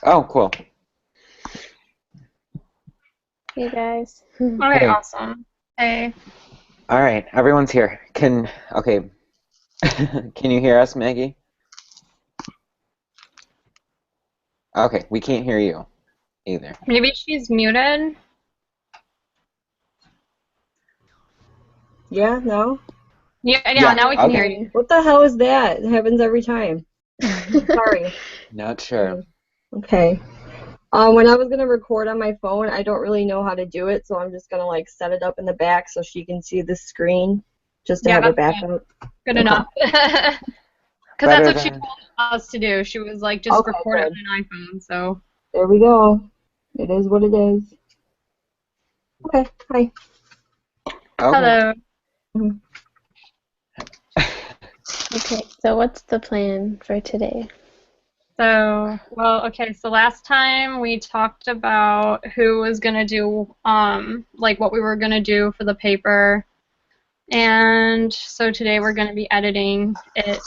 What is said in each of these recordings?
Oh, cool. Hey guys. Okay, Hey. awesome. Hey. All right, everyone's here. Okay. Can you hear us, Maggie? Okay, we can't hear you either. Maybe she's muted. Yeah, no? Yeah, now we can hear okay. you. What the hell is that? It happens every time. Sorry. Not sure. Okay. When I was gonna record on my phone, I don't really know how to do it, so I'm just gonna like set it up in the back so she can see the screen, just to Yeah, have a that's backup. good Okay. enough. Because Better that's what she than- told us to do. She was like, just Okay, record it good. on an iPhone. So There we go. It is what it is. Okay. Hi. Okay. hello. Mhm. Okay, so what's the plan for today? So, well, okay, so last time we talked about who was gonna do like what we were gonna do for the paper. And so today we're gonna be editing it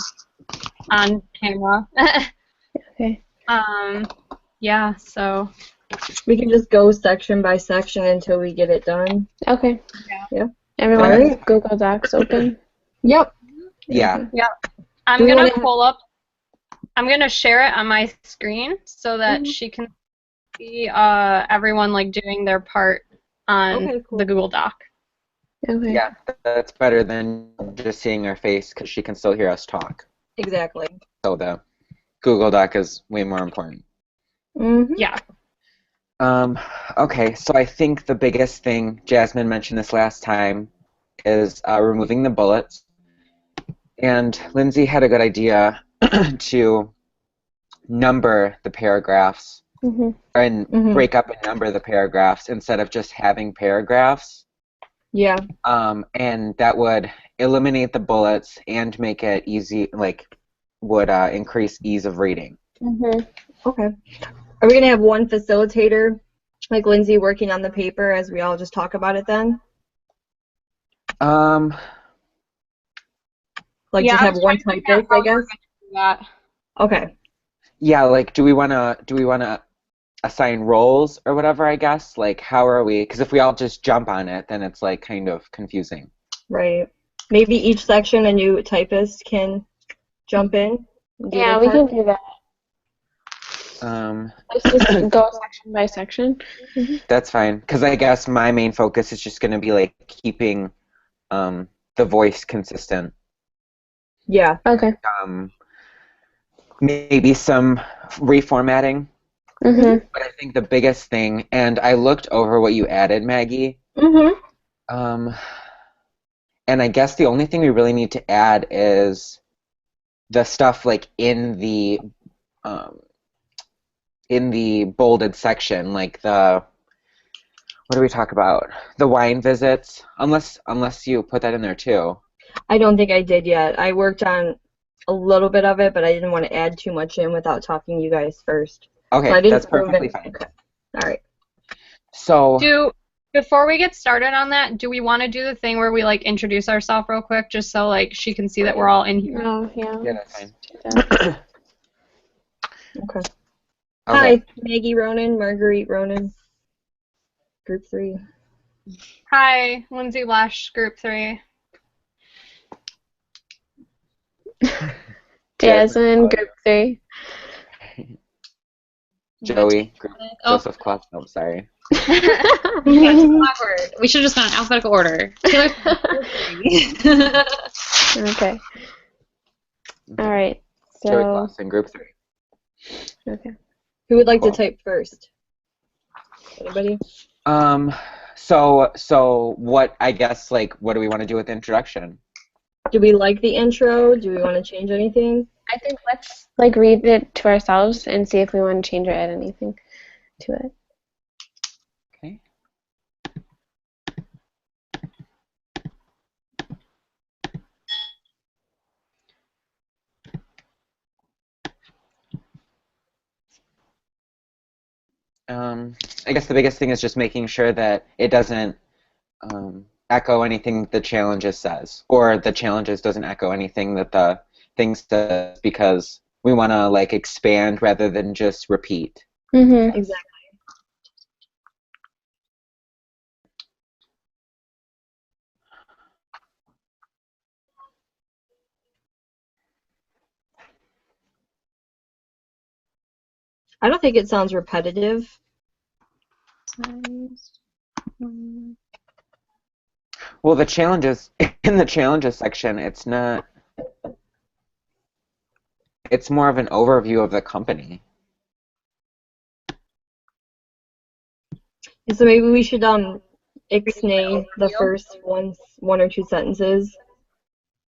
on camera. Okay. Yeah, so We can just go section by section until we get it done. Okay. Yeah. Everyone All has right. Google Docs open? Yep. Yeah. I'm Do we gonna wanna have- pull up. I'm gonna share it on my screen so that Mhm. she can see everyone like doing their part on Okay, cool. the Google Doc. Okay. Yeah, that's better than just seeing our face because she can still hear us talk. Exactly. So the Google Doc is way more important. Mm-hmm. Yeah. Okay, so I think the biggest thing, Jasmine mentioned this last time, is removing the bullets. And Lindsay had a good idea to number the paragraphs Mm-hmm. and Mhm. break up and number the paragraphs instead of just having paragraphs. Yeah. And that would eliminate the bullets and make it easy, would increase ease of reading. Mm-hmm. Okay. Are we gonna have one facilitator, like Lindsay, working on the paper as we all just talk about it then? Like Yeah, just I have was one trying to figure out typist, I how we were guess? gonna do that. Okay. Yeah, do we wanna assign roles or whatever, I guess? Like, how are we? Because if we all just jump on it, then it's like kind of confusing. Right. Maybe each section a new typist can jump in and do Yeah, their we part. can do that. Let's Let's just go section by section. That's fine. Because I guess my main focus is just going to be like keeping the voice consistent. Yeah. Okay. Maybe some reformatting. Mm-hmm. But I think the biggest thing, and I looked over what you added, Maggie, Mm-hmm. and I guess the only thing we really need to add is the stuff like in the bolded section, like what do we talk about? The wine visits, unless you put that in there too. I don't think I did yet. I worked on a little bit of it, but I didn't want to add too much in without talking to you guys first. So I Okay, didn't that's prove perfectly it. fine. Okay. All right. So, Before we get started on that, do we want to do the thing where we like introduce ourselves real quick just so like she can see that we're all in here? Oh, yeah. yeah, that's fine. Okay. Okay. Hi, Maggie Ronan, Margarite Ronan, Group 3. Hi, Lindsey Laesch, Group 3. Jasmine, Group 3. Joey, Oh. Joseph Clawson. Oh, sorry. Yeah, it's awkward. We should have just gone in alphabetical order. Taylor. Okay. All right. Joey So, Clawson, Group 3. okay. Who would like Cool. to type first? Anybody? So what? I guess what do we want to do with the introduction? Do we like the intro? Do we want to change anything? I think let's read it to ourselves and see if we want to change or add anything to it. Okay. I guess the biggest thing is just making sure that it doesn't echo anything the challenges says, or the challenges doesn't echo anything that the thing says, because we want to expand rather than just repeat. Mhm. Exactly. I don't think it sounds repetitive. Well, the challenges in the challenges section, it's not. It's more of an overview of the company. So maybe we should ixnay the first one or two sentences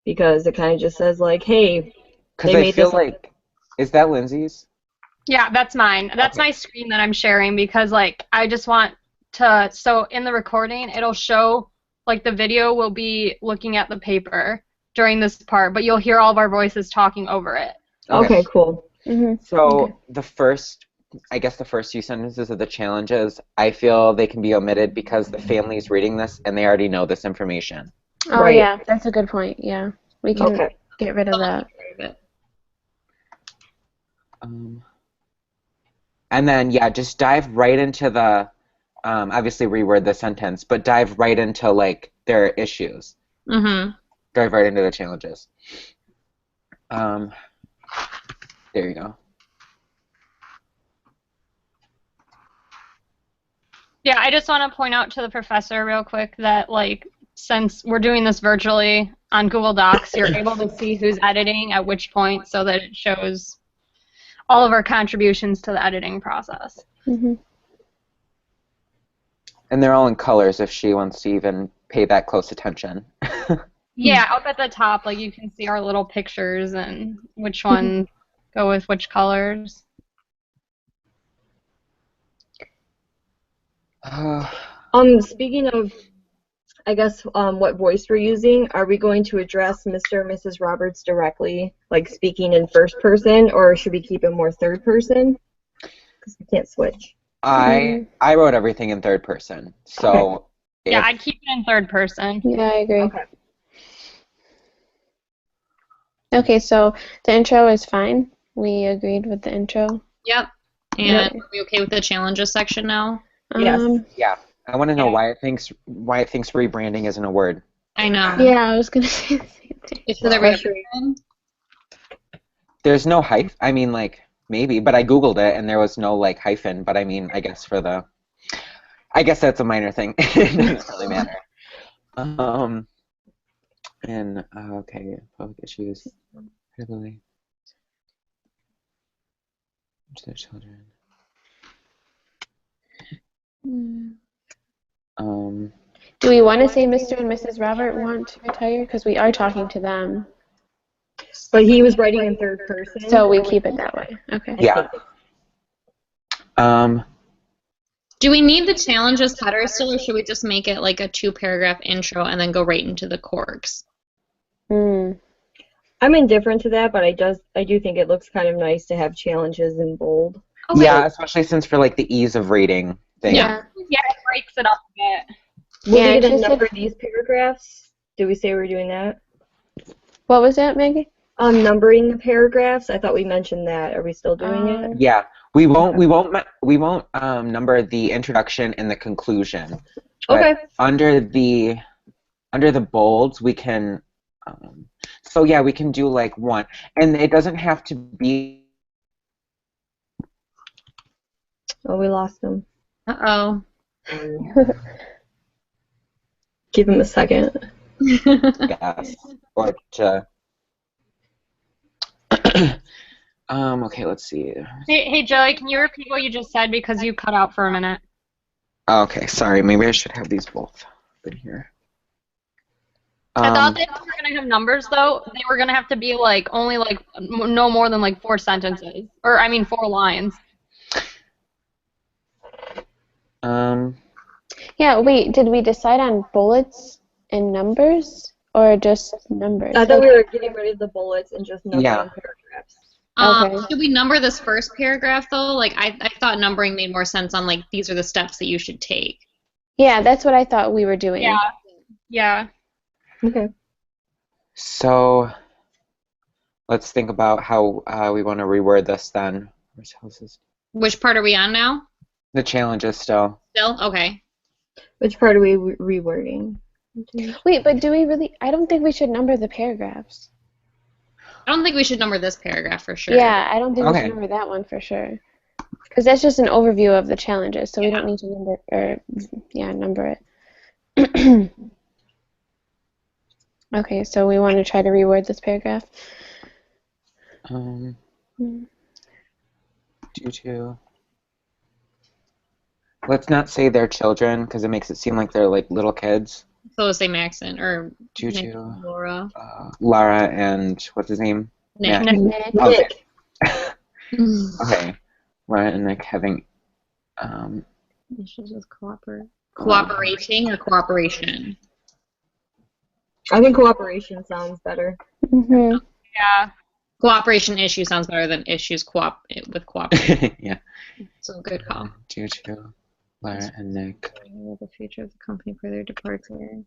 because it kind of just says like, hey, Because they I made feel this. like, is that Lindsay's? Yeah, that's mine. That's Okay. my screen that I'm sharing because like I just want to, so in the recording it'll show like the video will be looking at the paper during this part, but you'll hear all of our voices talking over it. Okay, cool. Mhm. So Okay. the first, I guess the first few sentences of the challenges, I feel they can be omitted because the family's reading this and they already know this information. Oh Right. yeah, that's a good point. Yeah, we can Okay. get rid of that. And then, yeah, just dive right into the, obviously reword the sentence, but dive right into like their issues. Mm-hmm. Dive right into the challenges. There you go. Yeah, I just want to point out to the professor real quick that like since we're doing this virtually on Google Docs, you're able to see who's editing at which point so that it shows all of our contributions to the editing process. Mhm. And they're all in colors if she wants to even pay that close attention. Yeah, up at the top, like you can see our little pictures and which one go with which colors. Speaking of, I guess, what voice we're using, are we going to address Mr. and Mrs. Roberts directly, like speaking in first person, or should we keep it more third person? Because we can't switch. I wrote everything in third person, so Yeah, if, I'd keep it in third person. Yeah, I agree. Okay. Okay, so the intro is fine. We agreed with the intro. Yep. And Yep. are we okay with the challenges section now? Yes. yeah, I want to know why it thinks rebranding isn't a word. I know. Yeah, I was gonna say the same thing. It's for every Especially- everything. There's no hyphen. I mean, like maybe, but I googled it and there was no like hyphen. But I mean, I guess that's a minor thing. It doesn't really matter. And okay, public issues, particularly to their children. Do we want to say Mr. and Mrs. Robert want to retire? Because we are talking to them. But he was writing in third person. So we keep it that way. Okay. Yeah. Do we need the challenges header still, or should we just make it like a 2-paragraph intro and then go right into the corks? Hmm. I'm indifferent to that, but I do think it looks kind of nice to have challenges in bold. Okay. Yeah, especially since for like the ease of reading thing. Yeah. Yeah, it breaks it up a bit. Were Yeah, we it going to just number said- these paragraphs? Did we say we were doing that? What was that, Maggie? Numbering the paragraphs. I thought we mentioned that. Are we still doing it? Yeah, we won't number the introduction and the conclusion. But Okay. under the bolds, we can. So yeah, we can do like one, and it doesn't have to be. Oh, we lost him. Uh-oh. Give him a second. Yes, or to. Okay, let's see. Hey Joey, can you repeat what you just said because you cut out for a minute? Okay, sorry. Maybe I should have these both in here. I thought they were gonna have numbers though. They were gonna have to be like only like no more than like 4 sentences, or I mean 4 lines. Yeah, wait, did we decide on bullets and numbers or just numbers? I thought we were getting rid of the bullets and just numbering Yeah. paragraphs. Okay. Should we number this first paragraph though? Like I thought numbering made more sense on like these are the steps that you should take. Yeah, that's what I thought we were doing. Yeah. Yeah. Okay. So let's think about how we want to reword this then. Where's houses? Which part are we on now? The challenges still. Still? Okay. Which part are we rewording? Wait, but do we really? I don't think we should number the paragraphs. I don't think we should number this paragraph for sure. Yeah, I don't think we Okay. should number that one for sure. Because that's just an overview of the challenges, so we don't need to number it. Okay, so we want to try to reword this paragraph. Due to. Let's not say they're children because it makes it seem like they're like little kids. So we'll say Maxon or Due Nick, to Laura. Lara and what's his name? Nick. Matt. Nick. Okay. Lara and Nick having. Issues with cooperating or cooperation? I think cooperation sounds better. Mm-hmm. Yeah. Cooperation issue sounds better than issues with cooperation. Yeah. So good call. Due to Lara and Nick. The future of the company for their departure.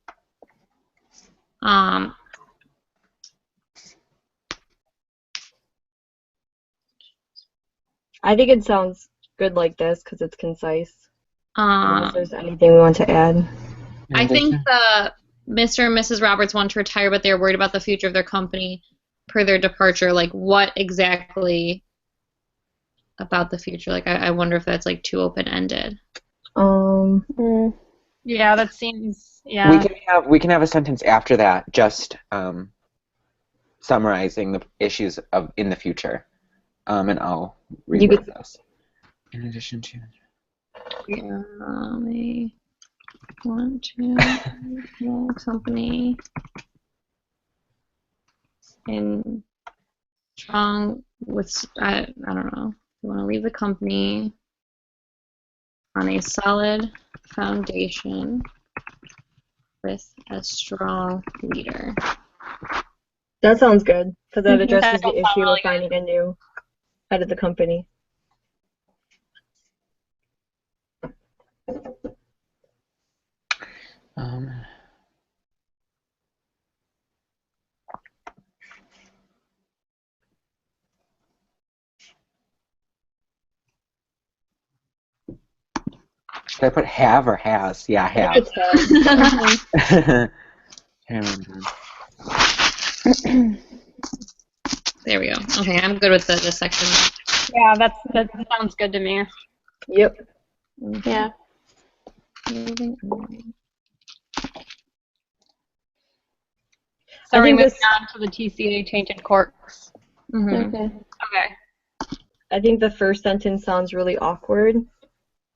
I think it sounds good like this because it's concise. Unless there's anything we want to add. I think the Mr. and Mrs. Roberts want to retire, but they're worried about the future of their company per their departure. Like, what exactly about the future? Like, I wonder if that's like too open-ended. Yeah, that seems. Yeah. We can have a sentence after that, just summarizing the issues in the future, and I'll reword this. In addition to. They want to the company in strong with I don't know. They want to leave the company on a solid foundation with a strong leader. That sounds good because that addresses That the sounds issue really of finding a new head of the company. Should I put have or has? Yeah, have. It's There we go. Okay, I'm good with this section. Yeah, that sounds good to me. Yep. Yeah. Moving on. So I we're think moving this- on to the TCA tainted corks. Mm-hmm. Okay. Okay. I think the first sentence sounds really awkward.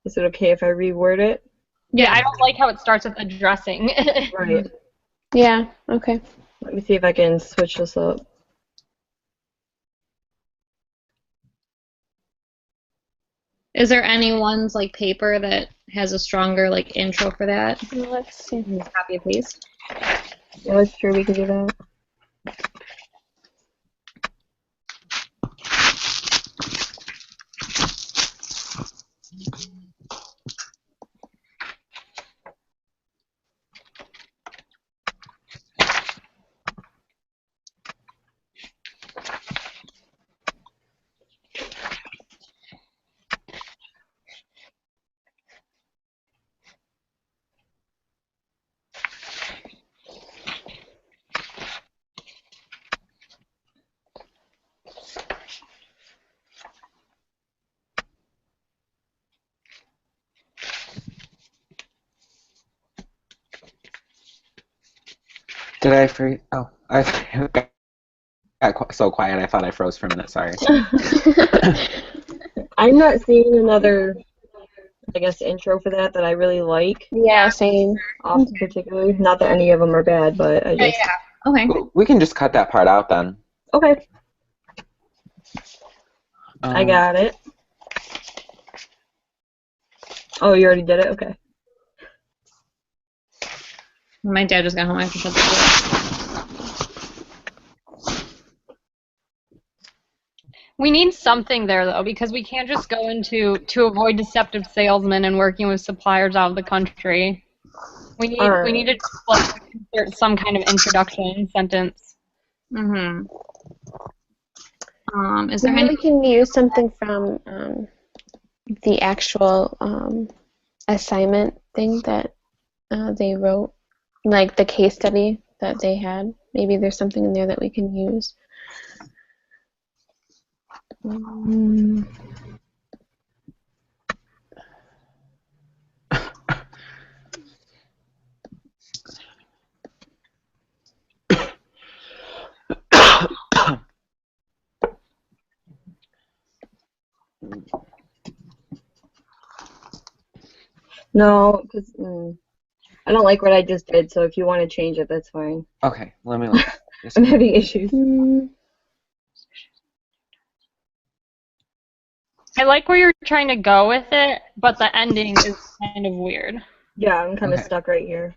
Is it okay if I reword it? Yeah, I don't like how it starts with addressing. Right. Yeah. Okay. Let me see if I can switch this up. Is there anyone's like paper that has a stronger like intro for that? Well, let's see. Just copy and paste. Yeah, sure we can do that. Did I freeze? Oh, I got so quiet I thought I froze for a minute. Sorry. I'm not seeing another, I guess, intro for that I really like. Yeah, same. Off particularly. Not that any of them are bad, but I just. Okay. We can just cut that part out then. Okay, I got it. Oh, you already did it? Okay. My dad just got home. I have to shut the door. We need something there though, because we can't just go into to avoid deceptive salesmen and working with suppliers out of the country. We need to like, insert some kind of introduction sentence. Mm-hmm. Is there Maybe any? we can use something from the actual assignment thing that they wrote, like the case study that they had. Maybe there's something in there that we can use. No, because I don't like what I just did, so if you want to change it, that's fine. Okay, let me look. I'm having issues. I like where you're trying to go with it, but the ending is kind of weird. Yeah, I'm kind of Okay. stuck right here.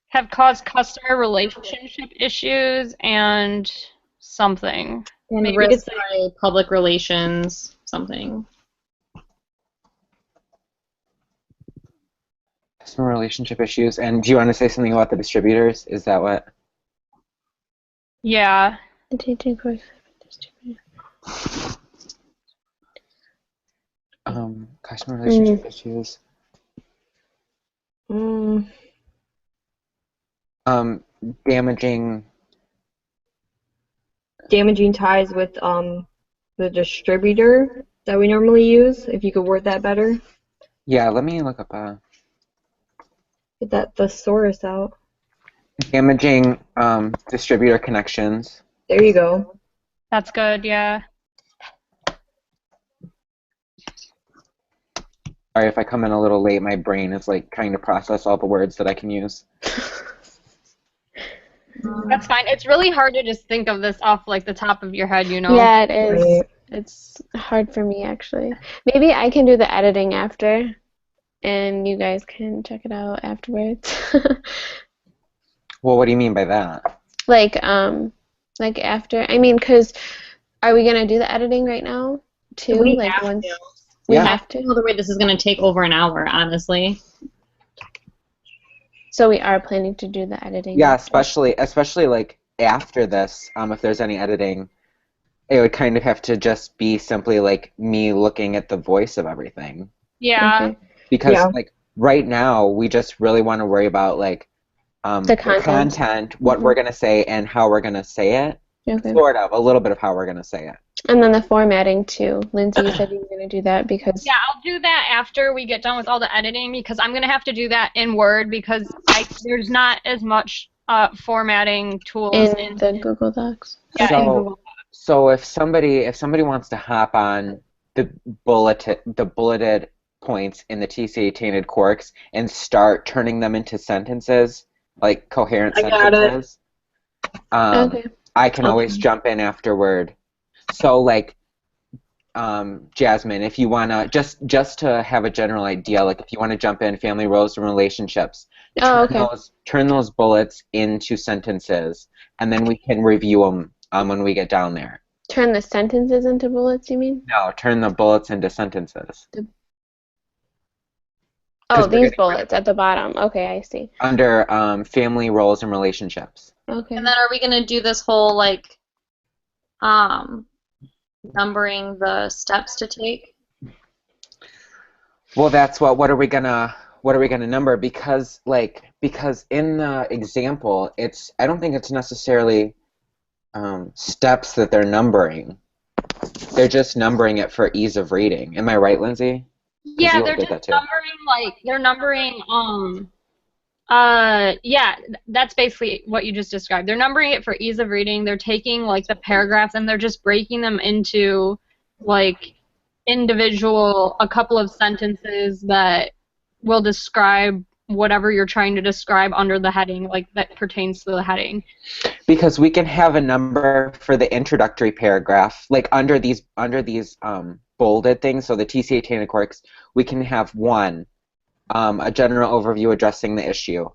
Have caused customer relationship issues and something. And Maybe risk it's by public relations, something. Customer relationship issues. And do you want to say something about the distributors? Is that what? yeah. Customer relationship issues. Damaging. Damaging ties with the distributor that we normally use. If you could word that better. Yeah, let me look up Get that thesaurus out. damaging distributor connections. There you go. That's good, yeah. Sorry if I come in a little late. My brain is like trying to process all the words that I can use. That's fine. It's really hard to just think of this off like the top of your head, you know? Yeah, it is. Right. It's hard for me, actually. Maybe I can do the editing after, and you guys can check it out afterwards. Well, what do you mean by that? Like after, I mean, because are we gonna do the editing right now too? We Like have once to. we Yeah. have I don't to. know the way this is going to take over an hour, honestly. So we are planning to do the editing. Yeah, after. especially like after this, if there's any editing, it would kind of have to just be simply like me looking at the voice of everything. Yeah. Okay. Because Yeah. like right now we just really want to worry about like The content. what we're gonna say and how we're gonna say it. Okay. Sort of, a little bit of how we're gonna say it. And then the formatting too. Lindsay, you said you were gonna do that because. Yeah, I'll do that after we get done with all the editing because I'm gonna have to do that in Word because there's not as much formatting tools In the Google Docs. in So, Google. so if somebody wants to hop on the bulleted points in the TCA tainted quarks and start turning them into sentences, like coherent I got it. sentences, Okay. I can always jump in afterward. So like, Jasmine, if you wanna just to have a general idea, like if you want to jump in family roles and relationships, Oh, okay. turn those bullets into sentences, and then we can review them when we get down there. Turn the sentences into bullets, you mean? No, turn the bullets into sentences. Oh, we're these getting- bullets at the bottom. Okay, I see. Under family roles and relationships. Okay. And then are we going to do this whole, like, numbering the steps to take? Well, that's what are we gonna number? Because in the example, I don't think it's necessarily steps that they're numbering. They're just numbering it for ease of reading. Am I right, Lindsay? Yeah, you they're did that just too. numbering yeah, that's basically what you just described. They're numbering it for ease of reading. They're taking like the paragraphs and they're just breaking them into like a couple of sentences that will describe whatever you're trying to describe under the heading, like that pertains to the heading. Because we can have a number for the introductory paragraph, like under these bolded things. So the TCA tainted quarks, we can have 1, a general overview addressing the issue.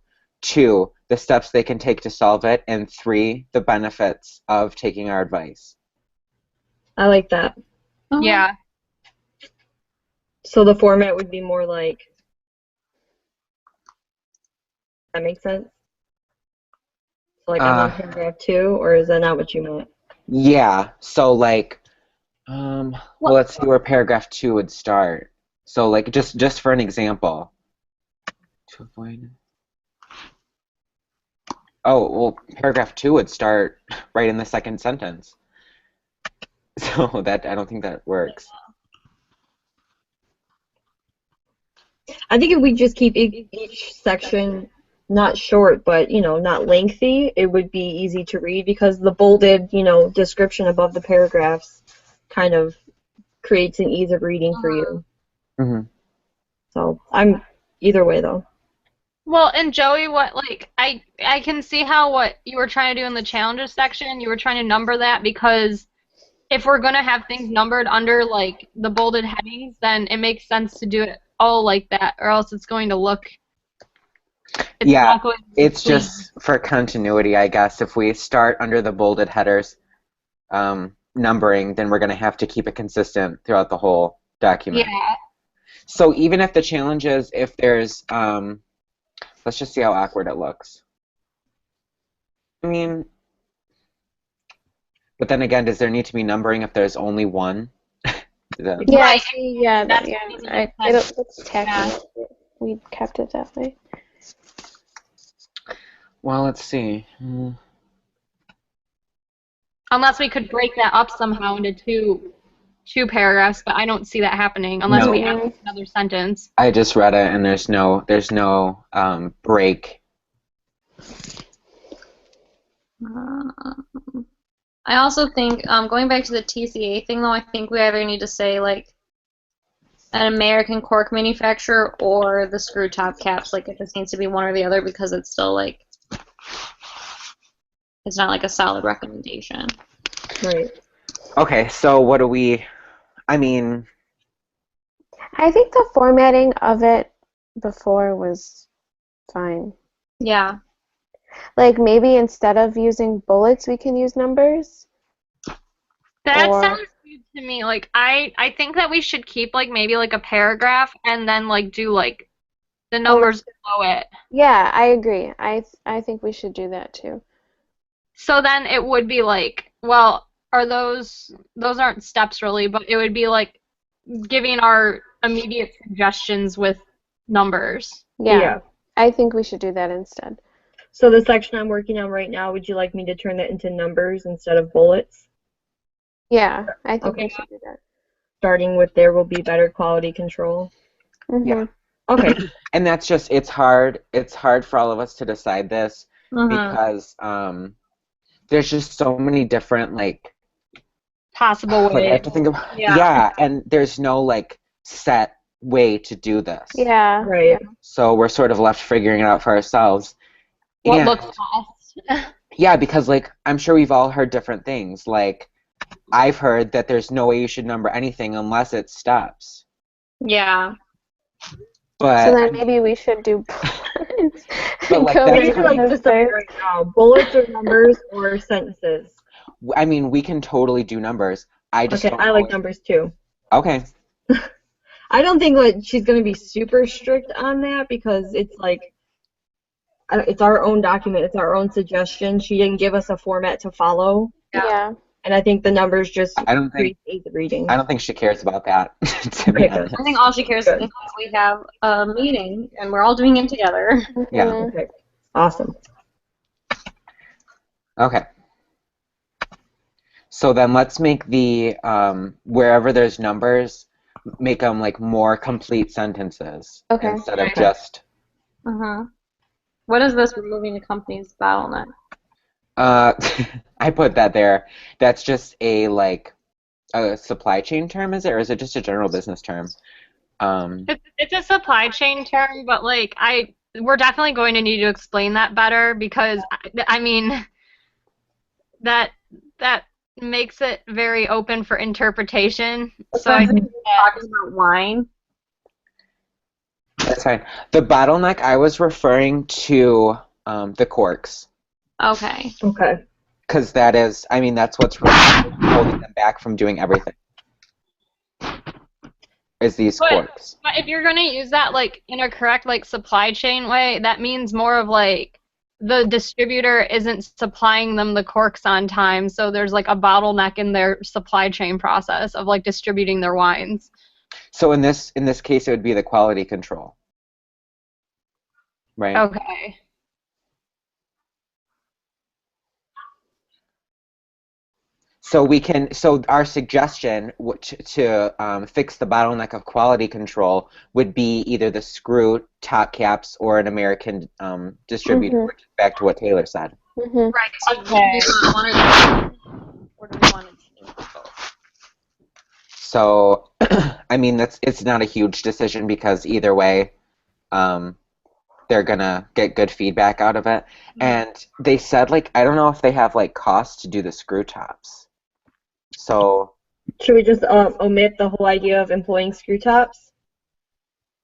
2, the steps they can take to solve it, and 3, the benefits of taking our advice. I like that. Yeah. So the format would be more like That makes sense? So, like, I'm on paragraph 2, or is that not what you meant? Yeah. So like, well, let's see where paragraph 2 would start. So like, just for an example. To avoid. Oh, well, paragraph 2 would start right in the second sentence. So that I don't think that works. I think if we just keep each section not short, but, not lengthy, it would be easy to read because the bolded, description above the paragraphs kind of creates an ease of reading for you. Mm-hmm. So I'm either way, though. Well, and Joey, I can see how what you were trying to do in the challenges section, you were trying to number that because if we're going to have things numbered under, like, the bolded headings, then it makes sense to do it all like that, or else it's going to look... It's just for continuity, I guess. If we start under the bolded headers numbering, then we're going to have to keep it consistent throughout the whole document. Yeah. So even if the challenge is, if there's, let's just see how awkward it looks. I mean, but then again, does there need to be numbering if there's only one? Yeah, Right. It's tacky. We kept it that way. Well, let's see. Unless we could break that up somehow into two paragraphs, but I don't see that happening unless we add another sentence. I just read it, and there's no break. I also think, going back to the TCA thing, though, I think we either need to say, like, an American cork manufacturer or the screw top caps, like, if this needs to be one or the other, because it's still, like, it's not, like, a solid recommendation. Right. Okay, so what do we... I mean... I think the formatting of it before was fine. Yeah. Like, maybe instead of using bullets, we can use numbers? That sounds good to me. Like, I think that we should keep, like, maybe, like, a paragraph and then, like, do, like, the numbers below it. Yeah, I agree. I think we should do that, too. So then it would be, like, well, are those aren't steps, really, but it would be, like, giving our immediate suggestions with numbers. Yeah. I think we should do that instead. So the section I'm working on right now, would you like me to turn that into numbers instead of bullets? Yeah, I think we should do that. Starting with there will be better quality control. Mm-hmm. Yeah. Okay. And that's just, it's hard for all of us to decide this because there's just so many different, like, possible ways. I have to think of, and there's no, like, set way to do this. Yeah. Right. So we're sort of left figuring it out for ourselves. What looks best. Yeah, because, like, I'm sure we've all heard different things. Like, I've heard that there's no way you should number anything unless it stops. Yeah. But so then maybe we should do bullets. But, like, Maybe like just right now, bullets or numbers or sentences. I mean, we can totally do numbers. I like numbers too. Okay. I don't think like she's going to be super strict on that because it's like it's our own document, it's our own suggestion. She didn't give us a format to follow. Yeah. And I think the numbers just create the reading. I don't think she cares about that. To be honest. I think all she cares is that we have a meeting and we're all doing it together. Yeah. Okay. Awesome. Okay. So then let's make the wherever there's numbers, make them like more complete sentences instead of just. What is this removing the company's bottleneck? I put that there. That's just a supply chain term, is it, or is it just a general business term? It's a supply chain term, but like we're definitely going to need to explain that better because I mean that makes it very open for interpretation. So I think talking about wine. That's fine. The bottleneck, I was referring to the corks. Okay. Okay. Because that is, I mean, that's what's really holding them back from doing everything. is these But, corks. but if you're gonna use that like in a correct like supply chain way, that means more of like the distributor isn't supplying them the corks on time, so there's like a bottleneck in their supply chain process of like distributing their wines. So in this case, it would be the quality control, right? Okay. So our suggestion to fix the bottleneck of quality control would be either the screw top caps or an American distributor, which is back to what Taylor said. Mm-hmm. Right. So Okay. do we want one or the other? Or do we want to do both? So, I mean, it's not a huge decision because either way, they're gonna get good feedback out of it. And they said, like, I don't know if they have like costs to do the screw tops. So Should we just omit the whole idea of employing screw tops?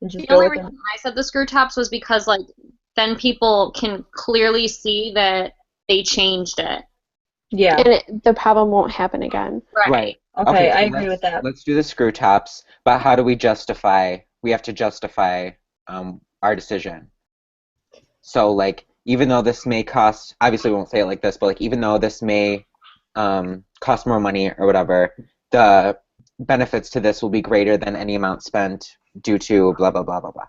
And just The go only with reason them? I said the screw tops was because like then people can clearly see that they changed it. Yeah. And the problem won't happen again. right. Okay, I so agree with that. Let's do the screw tops, but how do we justify? We have to justify our decision. So, like, even though this may cost, obviously we won't say it like this, but like, even though this may cost more money or whatever, the benefits to this will be greater than any amount spent due to blah blah blah blah blah.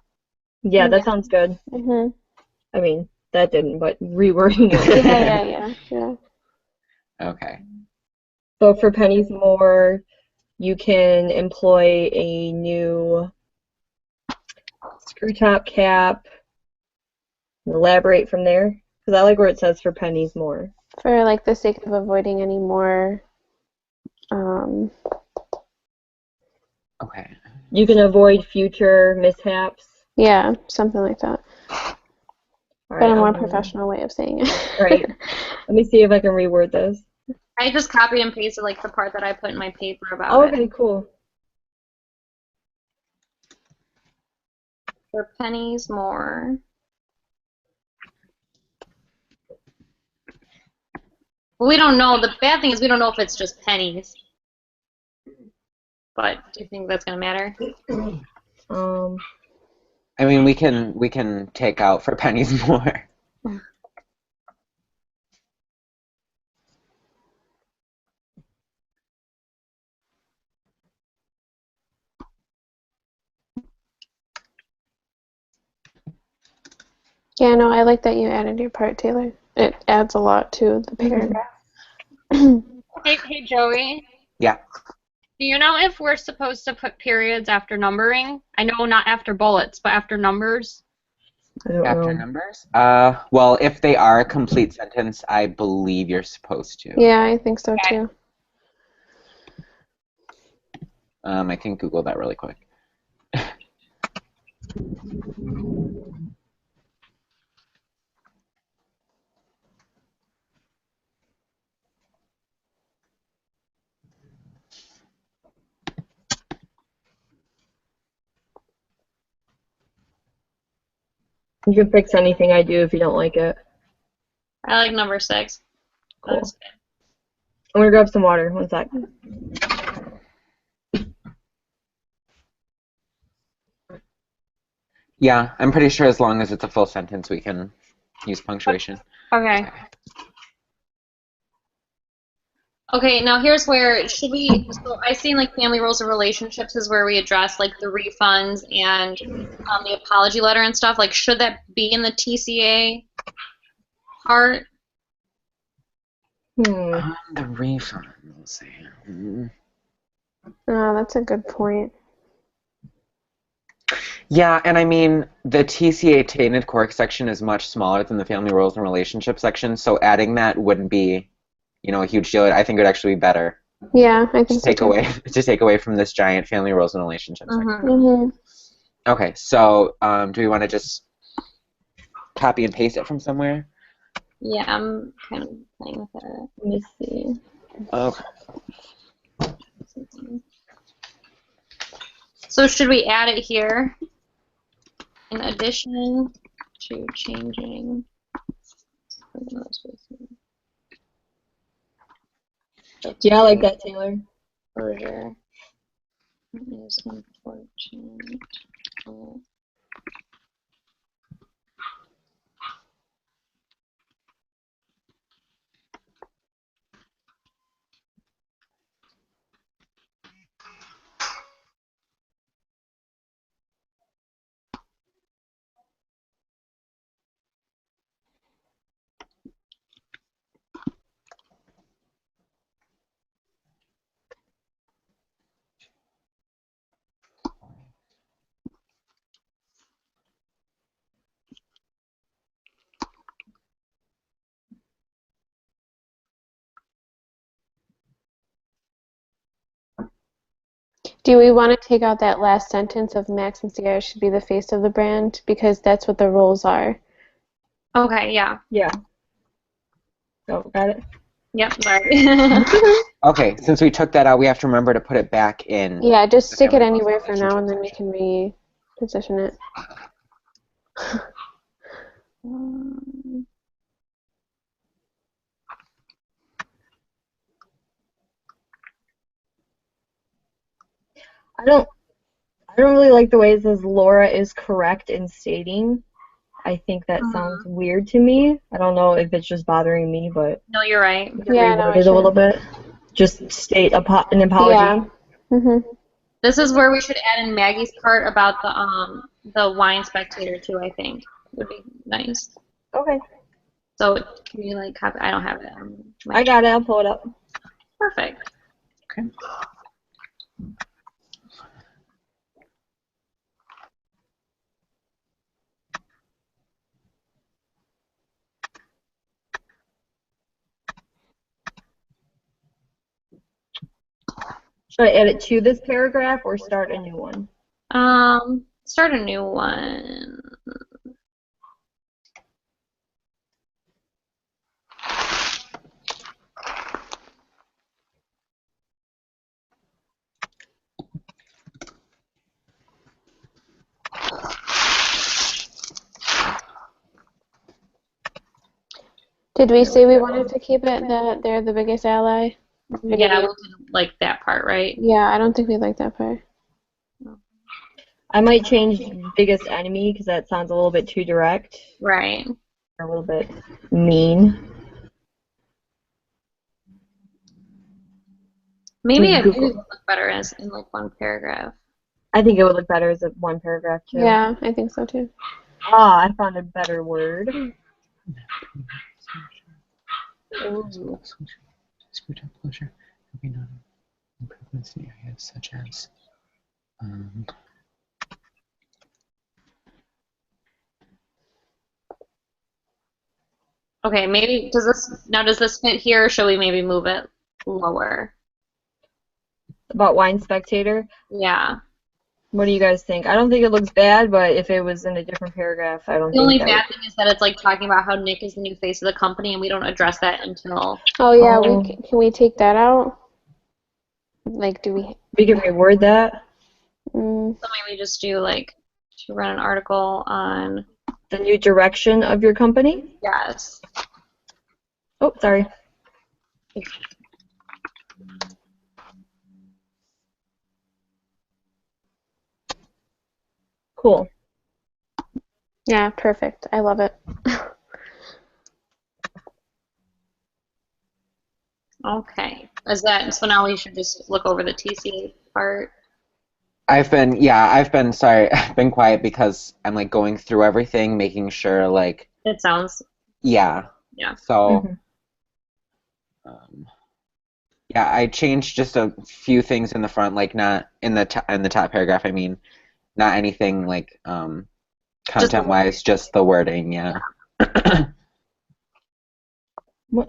Yeah, that sounds good. Mm-hmm. I mean, that didn't, but rewording it. Yeah. Okay. So for pennies more, you can employ a new screw top cap and elaborate from there. Because I like where it says for pennies more. For like the sake of avoiding any more, Okay. You can avoid future mishaps. yeah, something like that. All But right, a more I'm gonna- professional way of saying it. Right. Let me see if I can reword this. I just copied and pasted like the part that I put in my paper about Oh, it. okay, cool. For pennies more. Well, we don't know. The bad thing is we don't know if it's just pennies. But do you think that's gonna matter? I mean, we can take out for pennies more. Yeah, no, I like that you added your part, Taylor. It adds a lot to the paragraph. Hey Joey. Yeah. Do you know if we're supposed to put periods after numbering? I know not after bullets, but after numbers. I don't After know. numbers? Well, if they are a complete sentence, I believe you're supposed to. Yeah, I think so too. I can Google that really quick. You can fix anything I do if you don't like it. I like number 6. Cool. That's good. I'm gonna grab some water. One sec. Yeah, I'm pretty sure as long as it's a full sentence, we can use punctuation. Okay. Okay, now here's where should we? So I see in like family roles and relationships is where we address like the refunds and the apology letter and stuff. Like, should that be in the TCA part? The refund, we'll see. Oh, that's a good point. Yeah, and I mean, the TCA tainted cork section is much smaller than the family roles and relationship section, so adding that wouldn't be, a huge deal. I think it would actually be better Yeah, I think to so take too. away to take away from this giant family roles and relationship section. Mm-hmm. Okay, so do we want to just copy and paste it from somewhere? Yeah, I'm kind of playing with it. Let me see. Okay. So should we add it here? In addition to changing. Yeah, I like that, Taylor. Exposure is in 14. Do we want to take out that last sentence of Max and Sierra should be the face of the brand? Because that's what the roles are. Okay, yeah. Yeah. Oh, got it. Yep, sorry. Okay, since we took that out, we have to remember to put it back in. Yeah, just the stick it family anywhere for now, and relationship then we section. can reposition it. I don't really like the way it says Laura is correct in stating. I think that sounds weird to me. I don't know if it's just bothering me, but No, you're right. we can Yeah, reword no, it it a little should. bit. Just state an apology. Yeah. Mhm. This is where we should add in Maggie's part about the wine spectator too, I think. Would be nice. Okay. So can you like copy? I don't have it. I got it. I'll pull it up. Perfect. Okay. Should I add it to this paragraph or start a new one? Start a new one. Did we say we wanted to keep it that they're the biggest ally? Yeah, we'll do like that part, right? Yeah, I don't think we like that part. I might change biggest enemy because that sounds a little bit too direct. Right. A little bit mean. Maybe it Google. would look better as in like one paragraph. I think it would look better as a one paragraph too. Yeah, I think so too. Ah, I found a better word. Ooh. Screw top closure. Maybe not improvements in areas such as Okay, maybe does this fit here or should we maybe move it lower? About Wine Spectator. Yeah. What do you guys think? I don't think it looks bad, but if it was in a different paragraph, I don't The think only that bad would. thing is that it's like talking about how Nick is the new face of the company and we don't address that until Oh yeah, Oh. can we take that out? Like, do we? We can reword that. Mm, so maybe just do like to run an article on The new direction of your company. yes. Oh, sorry. Cool. yeah, perfect. I love it. Okay. Is that so now we should just look over the TCA part? I've been sorry, I've been quiet because I'm like going through everything, making sure like It sounds yeah. So yeah, I changed just a few things in the front, like not in the top paragraph. I mean, not anything like content wise, just the wording. Yeah. What?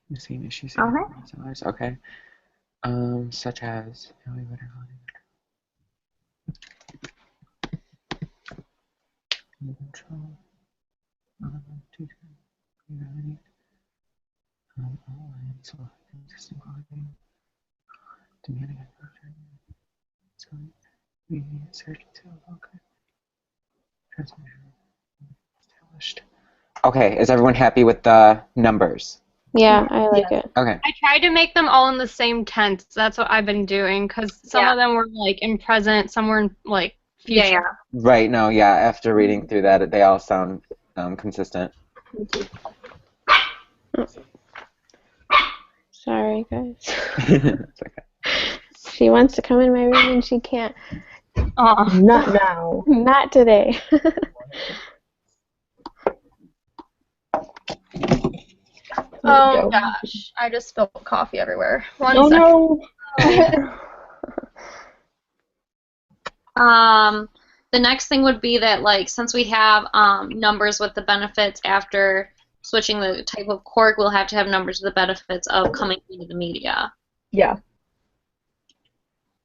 The same issues. Okay. Okay. Such as control. Okay, is everyone happy with the numbers? Yeah, I like it. Okay. I tried to make them all in the same tense. That's what I've been doing because some of them were like in present, some were in like future. Yeah. Right, no, yeah, after reading through that, they all sound consistent. Sorry, guys. It's okay. She wants to come in my room and she can't. Aw. Not now. Not today. Oh gosh, I just spilled coffee everywhere. One Oh second. no. The next thing would be that, like, since we have numbers with the benefits after switching the type of cork, we'll have to have numbers with the benefits of coming into the media. Yeah.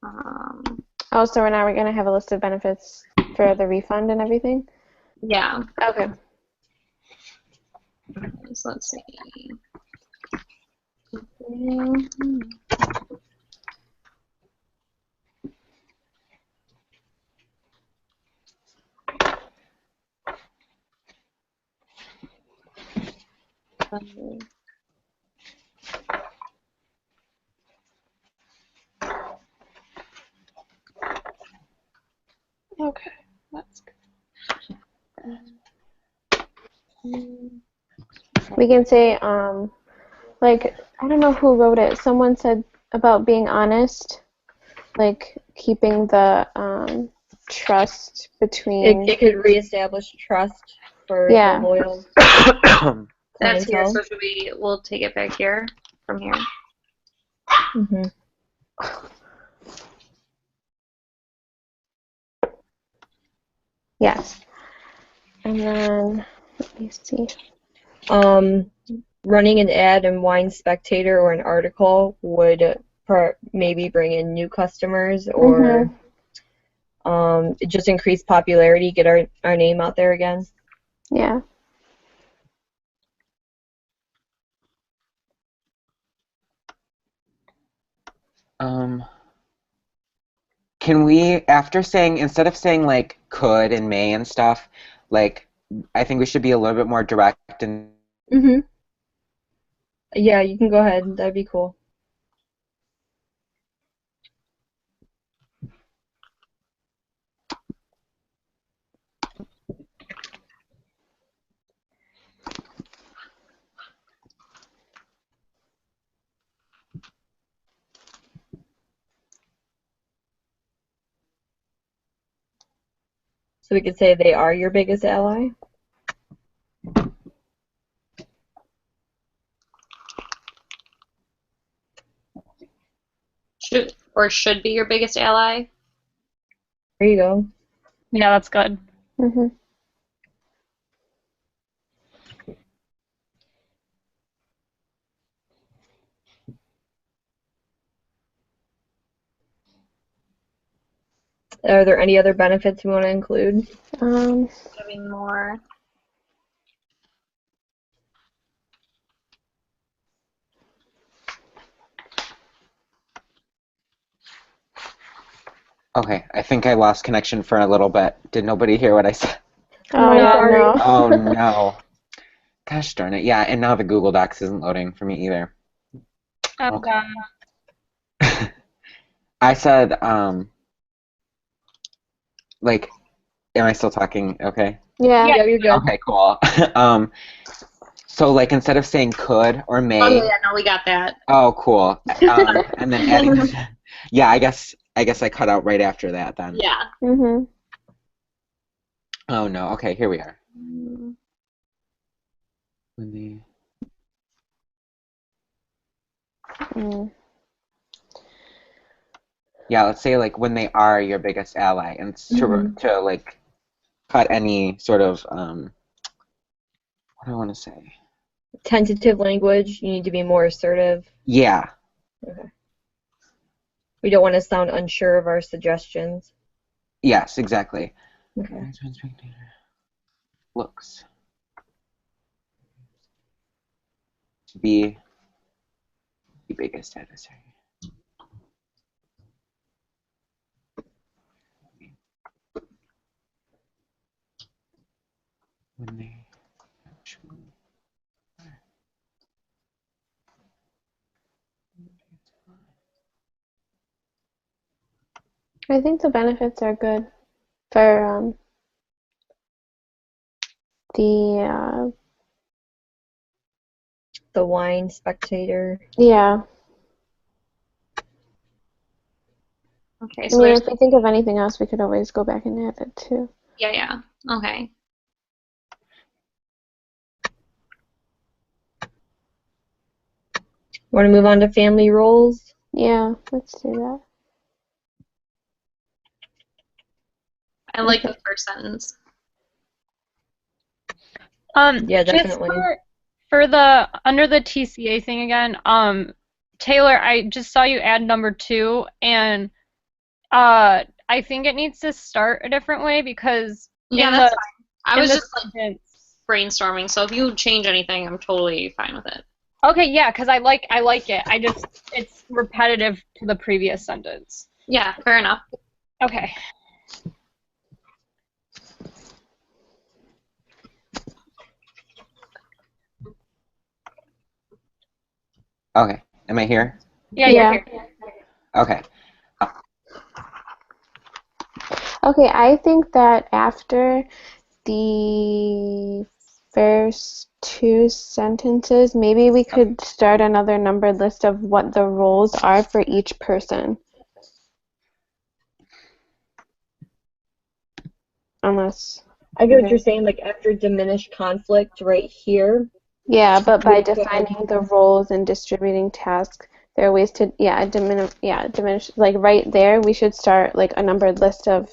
Oh, so now we're going to have a list of benefits for the refund and everything? Yeah. Okay. So let's see. Okay, that's We can say, like, I don't know who wrote it. Someone said about being honest, like keeping the trust between. It could reestablish trust for Yeah. the loyal That's here, clientele. so we'll take it back here, from here. Mm-hmm. Yes. And then, let me see. Running an ad in Wine Spectator or an article would maybe bring in new customers or just increase popularity, get our name out there again. Yeah. Can we, after saying, instead of saying like could and may and stuff, like I think we should be a little bit more direct and Mm-hmm. Yeah, you can go ahead. That'd be cool. So we could say they are your biggest ally. Should be your biggest ally. There you go. Yeah, that's good. Mm-hmm. Are there any other benefits we want to include? Having more. okay, I think I lost connection for a little bit. Did nobody hear what I said? Oh, No, yeah, sorry. no. Oh no. Gosh darn it. Yeah, and now the Google Docs isn't loading for me either. Oh Okay. god. I said, like, am I still talking? Okay. Yeah. Yeah, you're good. Okay, cool. So like instead of saying could or may. Oh yeah, no, we got that. Oh, cool. And then adding, yeah, I guess I cut out right after that then. Yeah. Mm-hmm. Oh no. Okay, here we are. When the Yeah, let's say like when they are your biggest ally, and to like cut any sort of what do I want to say? Tentative language. You need to be more assertive. Yeah. Okay. We don't want to sound unsure of our suggestions. Yes, exactly. Okay. Looks to be the biggest adversary. when they actually I think the benefits are good for the The wine spectator. yeah. Okay, I so mean, there's if we think of anything else, we could always go back and add it too. yeah. Okay. Want to move on to family roles? Yeah, let's do that. I like Okay. the first sentence. Yeah, Just definitely. for the under the TCA thing again, Taylor, I just saw you add number 2, and I think it needs to start a different way because Yeah, in that's the fine. I in was the just like sentence. brainstorming, so if you change anything, I'm totally fine with it. Okay, yeah, because I like it. It's repetitive to the previous sentence. Yeah, fair enough. Okay. Okay, am I here? Yeah, you're Yeah. here. Okay. Okay, I think that after the first 2 sentences, maybe we could start another numbered list of what the roles are for each person. Unless, I get what you're saying, like after diminished conflict right here. yeah, but by we could- defining the roles and distributing tasks, there are ways to, diminish, like right there, we should start like a numbered list of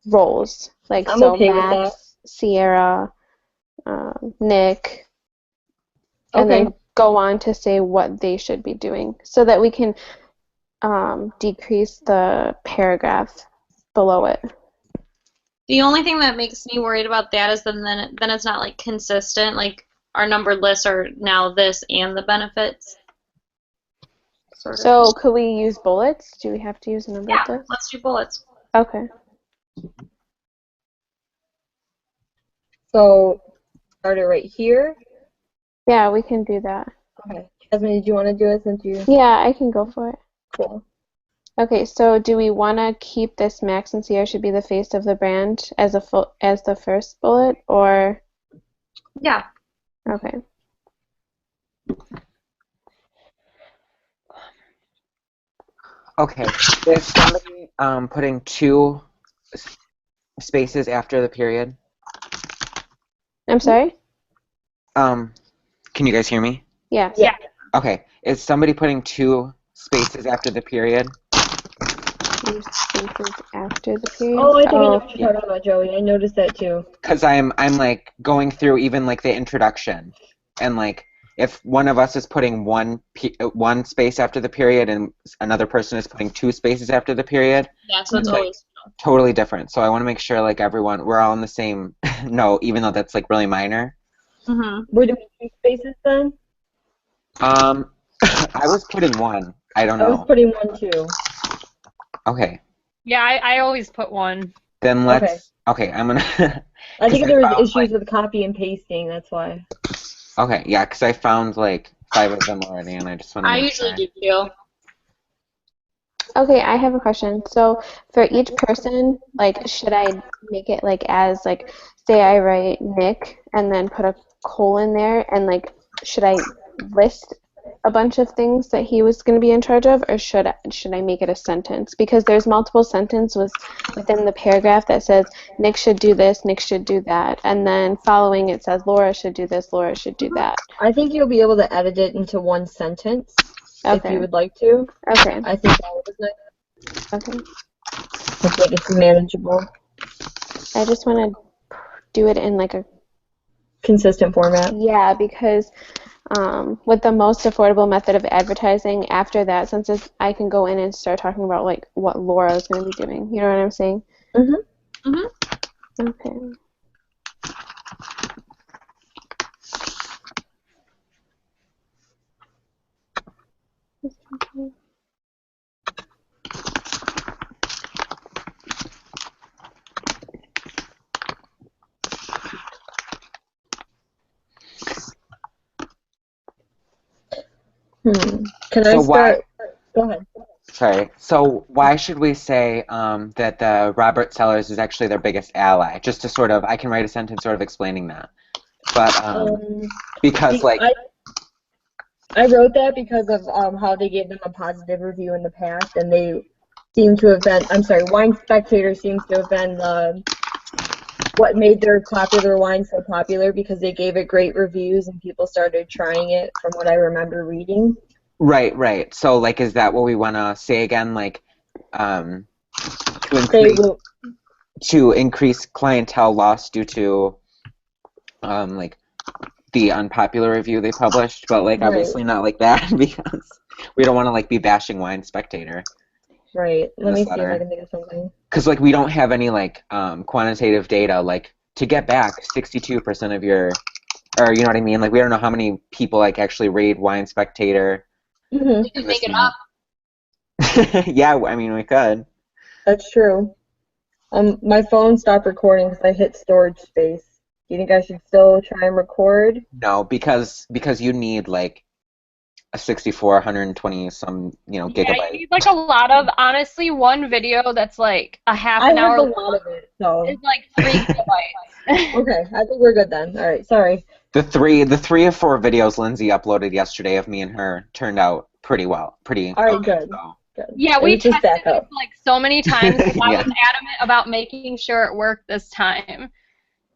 roles. Like, I'm so okay with that. Max, Sierra, Nick, and Okay. then go on to say what they should be doing so that we can decrease the paragraph below it. The only thing that makes me worried about that is then it's not like consistent. Like our numbered lists are now this and the benefits. Sort of. So could we use bullets? Do we have to use a numbered Yeah, list? let's do bullets. Okay. So start it right here. Yeah, we can do that. Okay. Jasmine, did you want to do it since you? Yeah, I can go for it. Cool. Okay, so do we want to keep this Max and Sierra should be the face of the brand as the first bullet, or Yeah. okay? Okay. Is somebody putting 2 spaces after the period? I'm sorry? Can you guys hear me? Yes. Yeah. Okay. Is somebody putting 2 spaces after the period? 2 spaces after the period. Oh, I think I know what yeah. you're talking about, Joey. I noticed that too. Because I'm like going through even like the introduction, and like if one of us is putting one space after the period and another person is putting 2 spaces after the period, Yeah, so it's like always totally different. So I want to make sure like we're all on the same note, even though that's like really minor. We're doing 2 spaces then? I was putting 1. I don't I was know. putting 1 too. Okay. Yeah, I always put 1. Then let's. Okay, I'm gonna. I think 'cause there was found, issues like, with copy and pasting, that's why. Okay, yeah, because I found like 5 of them already, and I just want to I make usually sure. do too. Okay, I have a question. So for each person, like, should I make it like as like, say I write Nick and then put a colon there, and like, should I list a bunch of things that he was going to be in charge of, or should I make it a sentence? Because there's multiple sentences within the paragraph that says Nick should do this, Nick should do that, and then following it says Laura should do this, Laura should do that. I think you'll be able to edit it into 1 sentence if Okay. you would like to. Okay. I think that was nice. Okay. Let's make it manageable. I just want to do it in like a Consistent format. yeah, because with the most affordable method of advertising, after that, I can go in and start talking about like what Laura is going to be doing. You know what I'm saying? Okay. Can I So start? Go ahead. Sorry. So why should we say that the Robert Sellers is actually their biggest ally? Just to sort of, I can write a sentence sort of explaining that. But because like, I wrote that because of how they gave them a positive review in the past, and they seem to have been. I'm sorry, Wine Spectator seems to have been what made their popular wine so popular because they gave it great reviews and people started trying it. From what I remember reading. right. So like, is that what we want to say again? Like, to They increase will. to increase clientele loss due to like the unpopular review they published, but like obviously not like that because we don't want to like be bashing Wine Spectator. Right. In Let me this see if I letter. can think of something. Because like we don't have any like quantitative data like to get back 62% of your, or you know what I mean? Like we don't know how many people like actually read Wine Spectator. Mm-hmm. You can make it up. Yeah, I mean we could. That's true. My phone stopped recording because I hit storage space. Do you think I should still try and record? No, because you need like a 64, 120 some Yeah, you gigabyte. need like a lot of, honestly, one video that's like a half I an have hour a long lot of it, so. is like 3 gigabytes. Okay, I think we're good then. All right, sorry. The three or four videos Lindsay uploaded yesterday of me and her turned out pretty well, pretty. All right, good. So. Good. Yeah, It we was just tested it backup. like so many times because I Yeah. was adamant about making sure it worked this time.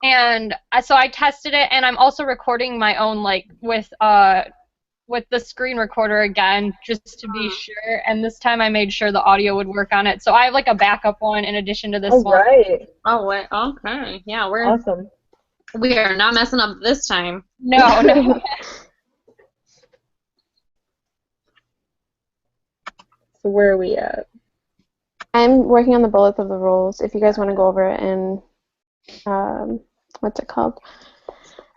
And so I tested it, and I'm also recording my own like with the screen recorder again just to be sure. And this time I made sure the audio would work on it. So I have like a backup one in addition to this All one. right. Oh, wait. Okay. Yeah, Awesome. we are not messing up this time. No. So where are we at? I'm working on the bullets of the rules. If you guys want to go over it and what's it called?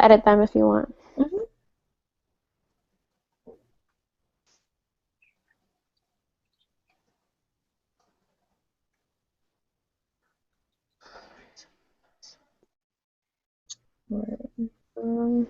Edit them if you want. Mm-hmm. Um,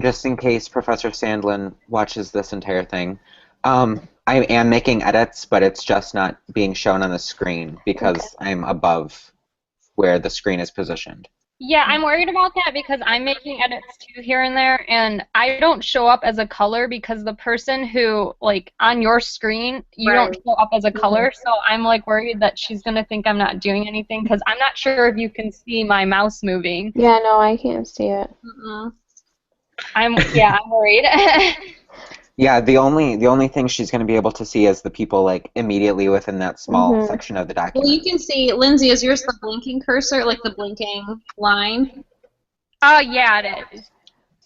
Just in case Professor Sandlin watches this entire thing, I am making edits, but it's just not being shown on the screen because I'm above where the screen is positioned. Yeah, I'm worried about that because I'm making edits too here and there, and I don't show up as a color because the person who, like, on your screen, you don't show up as a color, so I'm, like, worried that she's going to think I'm not doing anything because I'm not sure if you can see my mouse moving. yeah, no, I can't see it. I'm worried. Yeah, the only thing she's going to be able to see is the people like immediately within that small section of the Well, document. you can see, Lindsay, is yours the blinking cursor, like the blinking line? Oh, yeah, it is.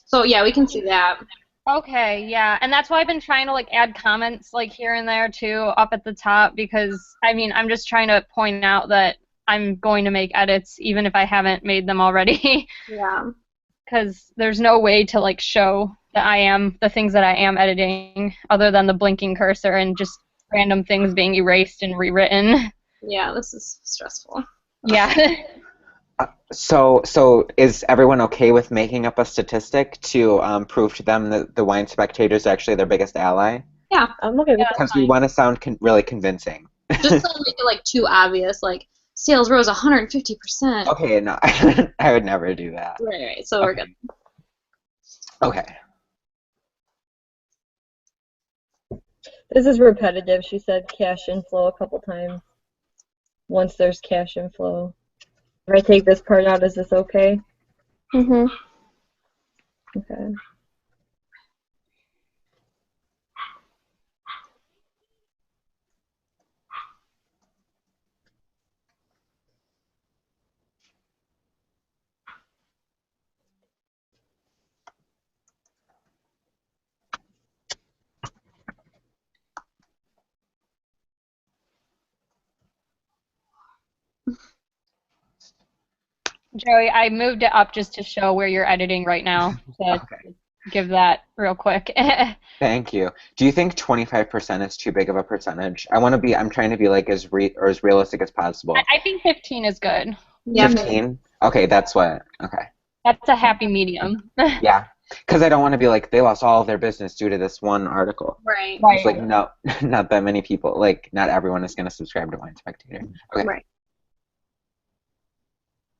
So, yeah, we can see that. Okay, yeah, and that's why I've been trying to like add comments like here and there too up at the top because I mean I'm just trying to point out that I'm going to make edits even if I haven't made them already. Yeah. Because there's no way to like show that I am the things that I am editing other than the blinking cursor and just random things being erased and rewritten. Yeah, this is stressful. Yeah. So is everyone okay with making up a statistic to prove to them that the Wine Spectator is actually their biggest ally? Yeah. I'm okay with that. Because we want to sound really convincing. Just don't make it like too obvious, like sales rose 150%. Okay, no, I would never do that. Right, so we're good. Okay. This is repetitive. She said cash inflow a couple times. Once there's cash inflow. If I take this part out, is this okay? Mm-hmm. Okay. Joey, I moved it up just to show where you're editing right now. So Okay. give that real quick. Thank you. Do you think 25% is too big of a percentage? I'm trying to be like as realistic as possible. I think 15 is good. Yeah. 15? Okay, okay. That's a happy medium. Yeah. Because I don't want to be like, they lost all of their business due to this one article. Right. It's like, no, not that many people. Like, not everyone is going to subscribe to Wine Spectator. Okay. Right.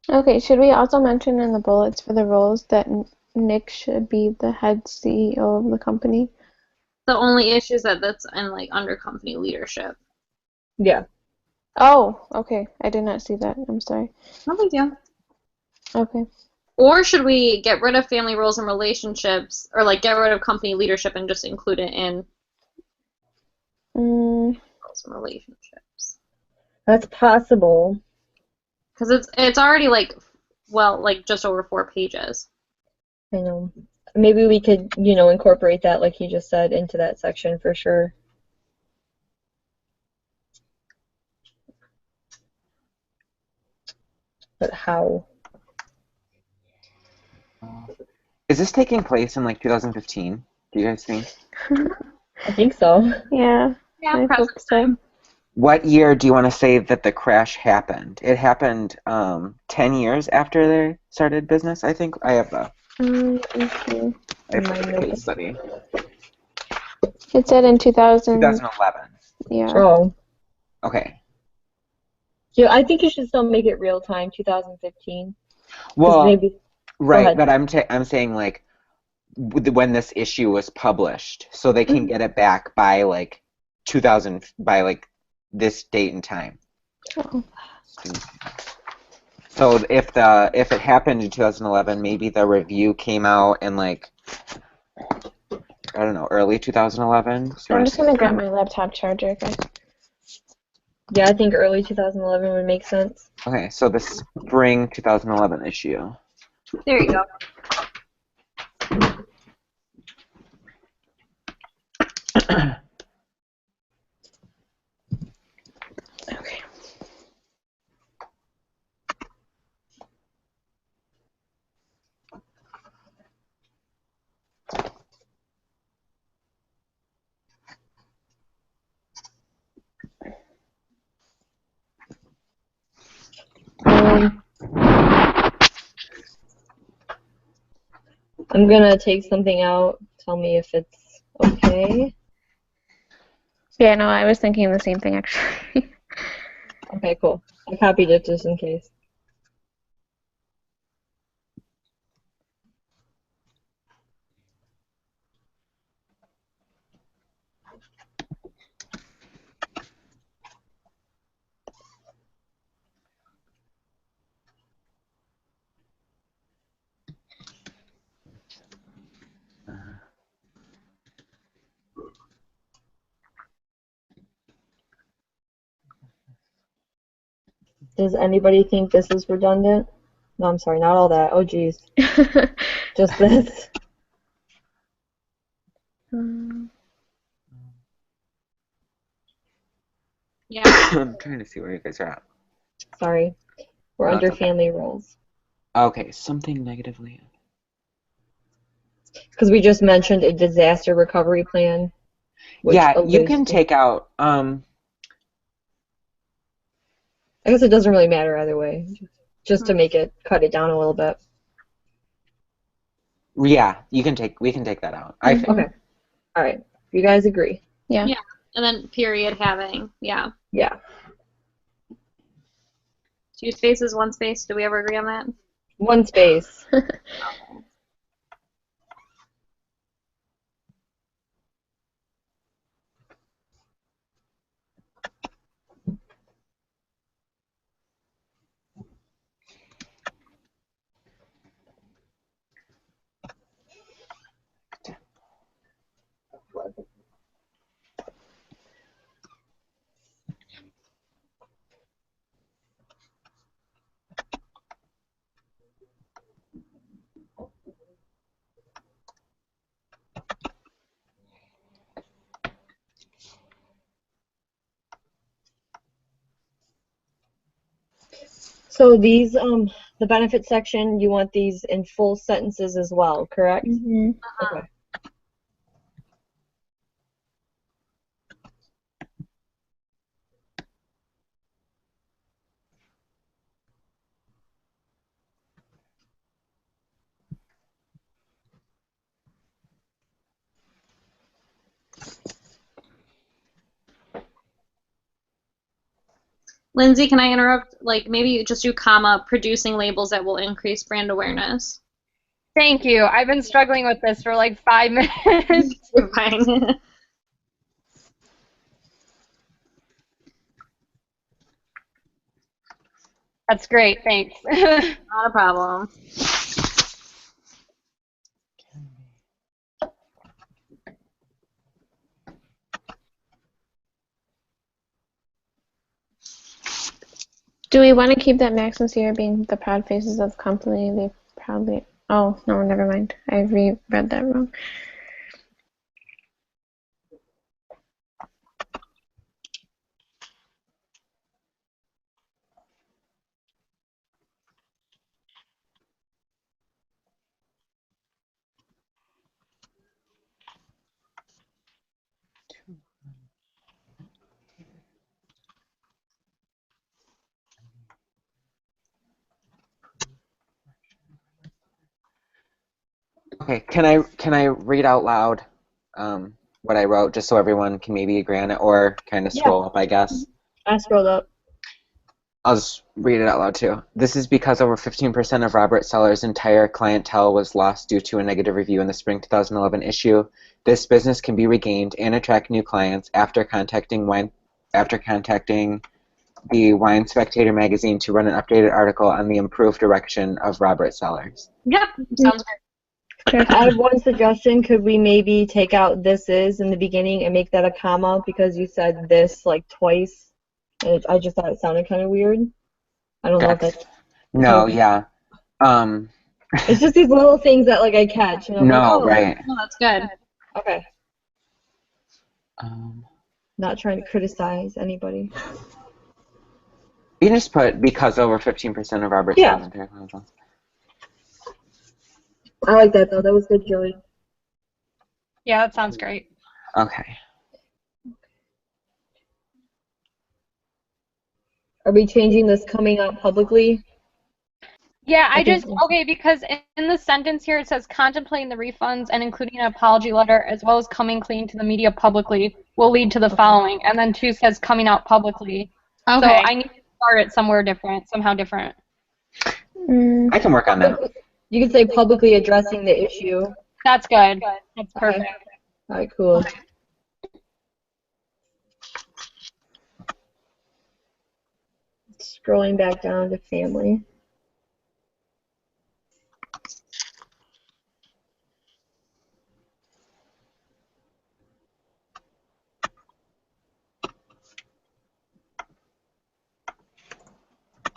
Okay, should we also mention in the bullets for the roles that Nick should be the head CEO of the company? The only issue is that that's in like under company leadership. Yeah. Oh, okay. I did not see that. I'm sorry. No big deal. Okay. Or should we get rid of family roles and relationships, or like get rid of company leadership and just include it in Mm, roles and relationships? That's possible. Because it's already like, well, like just over 4 pages. I know. Maybe we could, incorporate that, like you just said, into that section for sure. But how? Is this taking place in like 2015? Do you guys think? I think so. yeah. Yeah, I present hope so. time. What year do you want to say that the crash happened? It happened 10 years after they started business, I think. I have the case study. It said in 2000. 2011. Yeah. Oh. Okay. Yeah, I think you should still make it real time, 2015. Well, maybe. right, but I'm saying like when this issue was published, so they can get it back by like 2000 by like this date and time. Oh. So if it happened in 2011, maybe the review came out in like I don't know, early 2011. I'm just gonna grab my laptop charger, guys. Yeah, I think early 2011 would make sense. Okay, so the spring 2011 issue. There you go. Okay. I'm gonna take something out. Tell me if it's okay. Yeah, no, I was thinking the same thing actually. Okay, cool. I copied it just in case. Does anybody think this is redundant? No, I'm sorry, not all that. Oh, geez. Just this. Yeah. I'm trying to see where you guys are at. Sorry. We're No, under it's okay. family roles. Okay, something negatively. Because we just mentioned a disaster recovery plan. Which Yeah, you alludes can to- take out. I guess it doesn't really matter either way. Just to cut it down a little bit. Yeah, we can take that out. I think. Okay. All right. You guys agree? Yeah. Yeah. And then period having, yeah. Yeah. 2 spaces, 1 space. Do we ever agree on that? 1 space. So these, the benefit section, you want these in full sentences as well, correct? Mm-hmm. Okay. Lindsay, can I interrupt? Like, maybe you just do comma, producing labels that will increase brand awareness. Thank you. I've been struggling with this for like 5 minutes. You're fine. That's great. Thanks. Not a problem. Do we want to keep that Max and Sierra being the proud faces of the company? They probably. Oh no, never mind. I reread that wrong. Okay, can I read out loud what I wrote just so everyone can maybe agree on it, or kind of scroll up, I guess? I scrolled up. I'll just read it out loud too. This is because over 15% of Robert Seller's entire clientele was lost due to a negative review in the spring 2011 issue. This business can be regained and attract new clients after contacting the Wine Spectator magazine to run an updated article on the improved direction of Robert Sellers. Yep, sounds great. I have one suggestion. Could we maybe take out "this is" in the beginning and make that a comma, because you said "this" like twice, and I just thought it sounded kind of weird. I don't know if that's. No, okay. yeah. It's just these little things that like I catch, and I'm like, No, oh, right. No, that's good. okay. Not trying to criticize anybody. You can just put because over 15% of Robert Sellers entire clientele. I like that though. That was good, Joey. Yeah, that sounds great. Okay. Are we changing this coming out publicly? Yeah, I think okay, because in the sentence here it says contemplating the refunds and including an apology letter as well as coming clean to the media publicly will lead to the following. And then 2 says coming out publicly. Okay. So I need to start it somewhere different, somehow different. I can work on that. You could say publicly addressing the issue. That's good. That's perfect. Okay. All right, cool. Scrolling back down to family.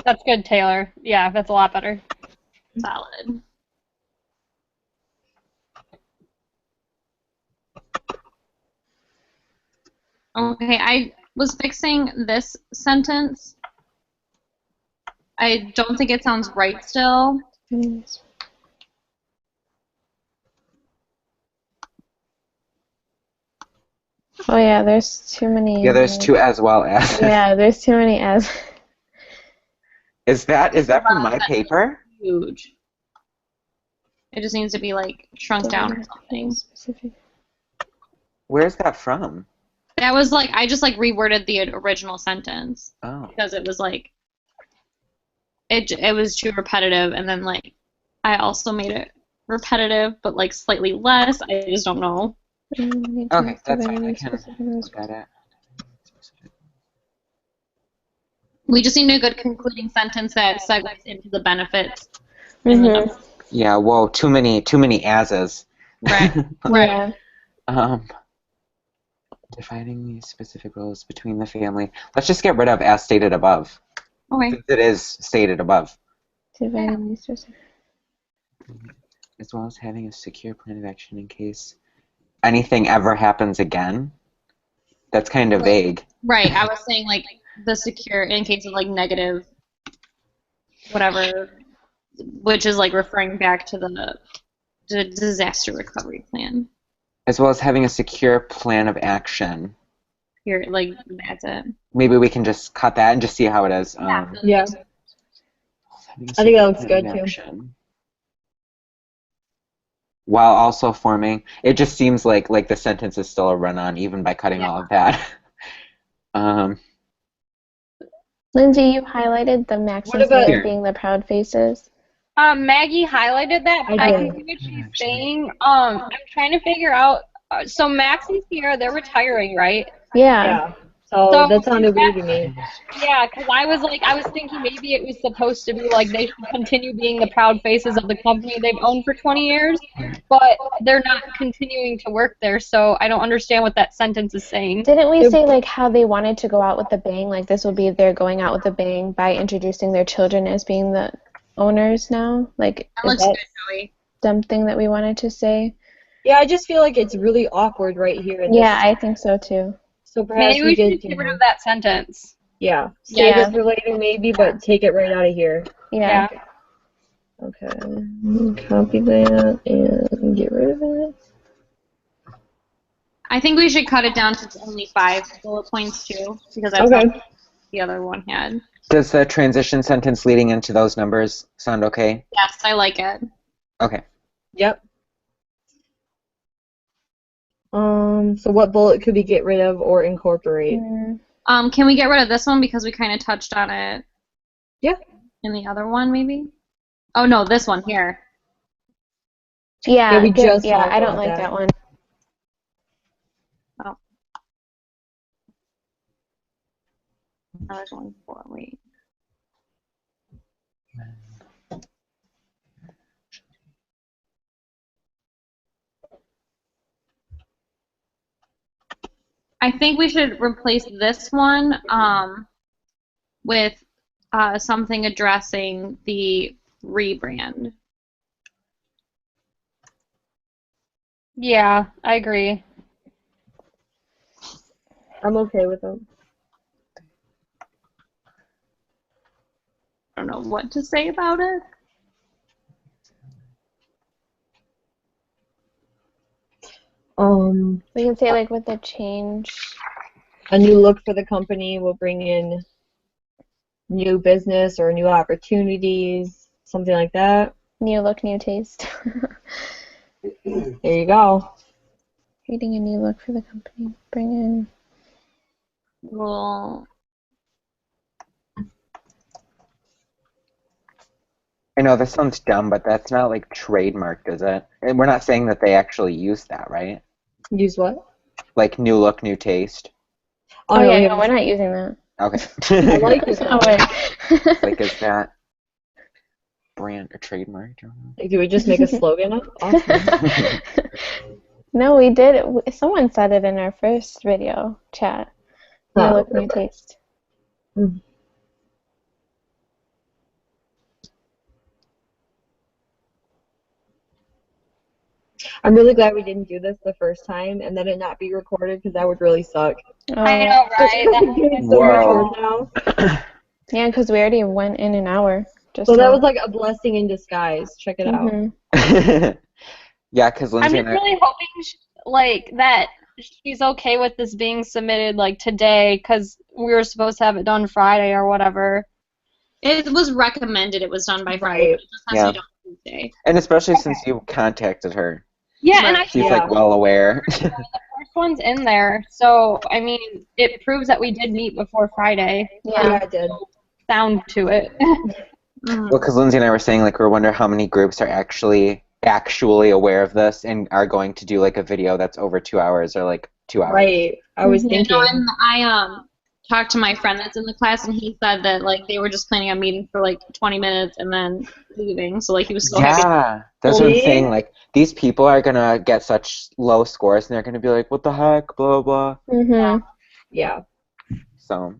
That's good, Taylor. Yeah, that's a lot better. Solid. Okay, I was fixing this sentence. I don't think it sounds right still. Oh yeah, there's too many. Yeah, there's 2 as well as. Yeah, there's too many as. Is that from my paper? Huge. It just needs to be like shrunk down or something. Specific. Where's that from? That was like, I just like reworded the original sentence Oh. because it was like, it was too repetitive, and then like I also made it repetitive but like slightly less. I just don't know. Okay, that's fine. I can look at it. We just need a good concluding sentence that segues into the benefits. Mm-hmm. Yeah, whoa, too many as's. Right. Right. Defining these specific roles between the family. Let's just get rid of as stated above. Okay. Since it is stated above. Dividing these specific. As well as having a secure plan of action in case anything ever happens again. That's kind of vague. Right. I was saying like the secure in case of like negative. whatever, which is like referring back to the disaster recovery plan. As well as having a secure plan of action. Here, like, that's it. Maybe we can just cut that and just see how it is. Yeah. I think that looks good too. While also forming, it just seems like the sentence is still a run-on even by cutting all of that. Lindsay, you highlighted the Maxim symbols being the proud faces. Maggie highlighted that, but I can see what she's saying. I'm trying to figure out. So Max and Sierra, they're retiring, right? Yeah. So that sounded weird to me. Yeah, because I was thinking maybe it was supposed to be like they should continue being the proud faces of the company they've owned for 20 years, but they're not continuing to work there, so I don't understand what that sentence is saying. Didn't we say like how they wanted to go out with a bang? Like this will be their going out with a bang by introducing their children as being the owners now? Like that looks good, Joey. Something that we wanted to say? Yeah, I just feel like it's really awkward right here. Yeah, I think so too. So perhaps maybe we should get rid of that sentence. Yeah. Save it for later maybe, but take it right out of here. Yeah. Okay. Copy that and get rid of it. I think we should cut it down to only 5 bullet points too, because that's what the other one had. Does the transition sentence leading into those numbers sound okay? Yes, I like it. Okay. Yep. So what bullet could we get rid of or incorporate? Can we get rid of this one because we kind of touched on it? Yeah. In the other one, maybe? Oh no, this one here. Yeah, I don't like that. that one. Oh. I was going for wait. I think we should replace this one with something addressing the rebrand. Yeah, I agree. I'm okay with them. I don't know what to say about it. We can say like with the change. A new look for the company will bring in new business or new opportunities, something like that. New look, new taste. There you go. Creating a new look for the company. Bring in. Well, I know this sounds dumb, but that's not like trademarked, is it? And we're not saying that they actually use that, right? Use what? Like new look, new taste. Oh yeah, no, we're not using that. Okay. I like it. Like, is that brand or trademark? Like, do we just make a slogan up? Awesome. No, we did. Someone said it in our first video chat. New look, new taste. I'm really glad we didn't do this the first time and then it not be recorded because that would really suck. I know, right? That's so much work now. Yeah, because we already went in an hour. So that was like a blessing in disguise. Check it out. Yeah, because Lindsay I'm just really hoping that she's okay with this being submitted like today because we were supposed to have it done Friday or whatever. it was recommended it was done by Friday. But it just has to be done Tuesday. And especially since you contacted her. Yeah, and she's like well aware. The first one's in there, so I mean, it proves that we did meet before Friday. Yeah, it did. Sound to it. Well, because Lindsay and I were saying like we wonder how many groups are actually aware of this and are going to do like a video that's over 2 hours or like 2 hours. Right. I was thinking. And I talked to my friend that's in the class, and he said that like they were just planning on meeting for like 20 minutes and then leaving. So like he was so happy. Yeah, that's what I'm saying. Like these people are gonna get such low scores, and they're gonna be like, "What the heck?" Blah blah. Yeah. So,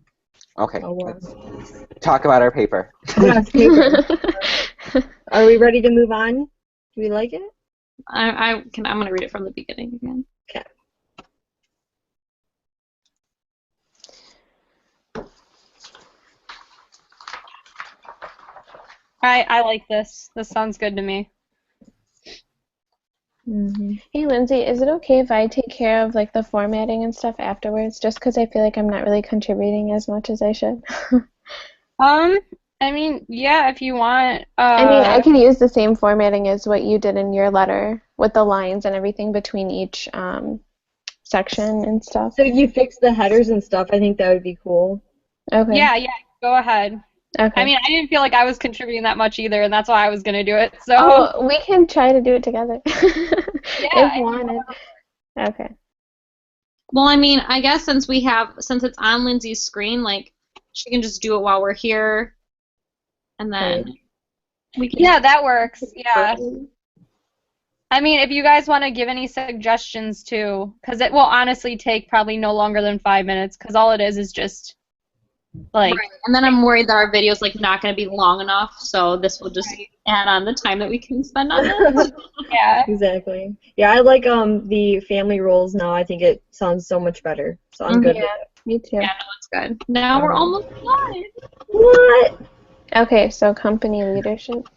okay. Oh, wow. Let's talk about our paper. Yes, paper. Are we ready to move on? Do we like it? I'm gonna read it from the beginning again. Okay. I like this. This sounds good to me. Hey, Lindsay, is it okay if I take care of like the formatting and stuff afterwards? Just because I feel like I'm not really contributing as much as I should. I mean, yeah, if you want. I mean, I can use the same formatting as what you did in your letter with the lines and everything between each section and stuff. So if you fix the headers and stuff, I think that would be cool. Okay. Yeah, go ahead. Okay. I mean, I didn't feel like I was contributing that much either, and that's why I was gonna do it. So. Oh, we can try to do it together. Yeah. If wanted. Okay. Well, I mean, I guess since it's on Lindsay's screen, like, she can just do it while we're here, and then we can. Yeah, that works. Yeah. I mean, if you guys want to give any suggestions too, because it will honestly take probably no longer than 5 minutes, because all it is just like. Right. And then I'm worried that our video's like not going to be long enough, so this will just add on the time that we can spend on this. Yeah. Exactly. Yeah, I like the family roles now. I think it sounds so much better. So I'm good with it. Me too. Yeah, no, it's good. Now we're almost live. What? Okay, so company leadership.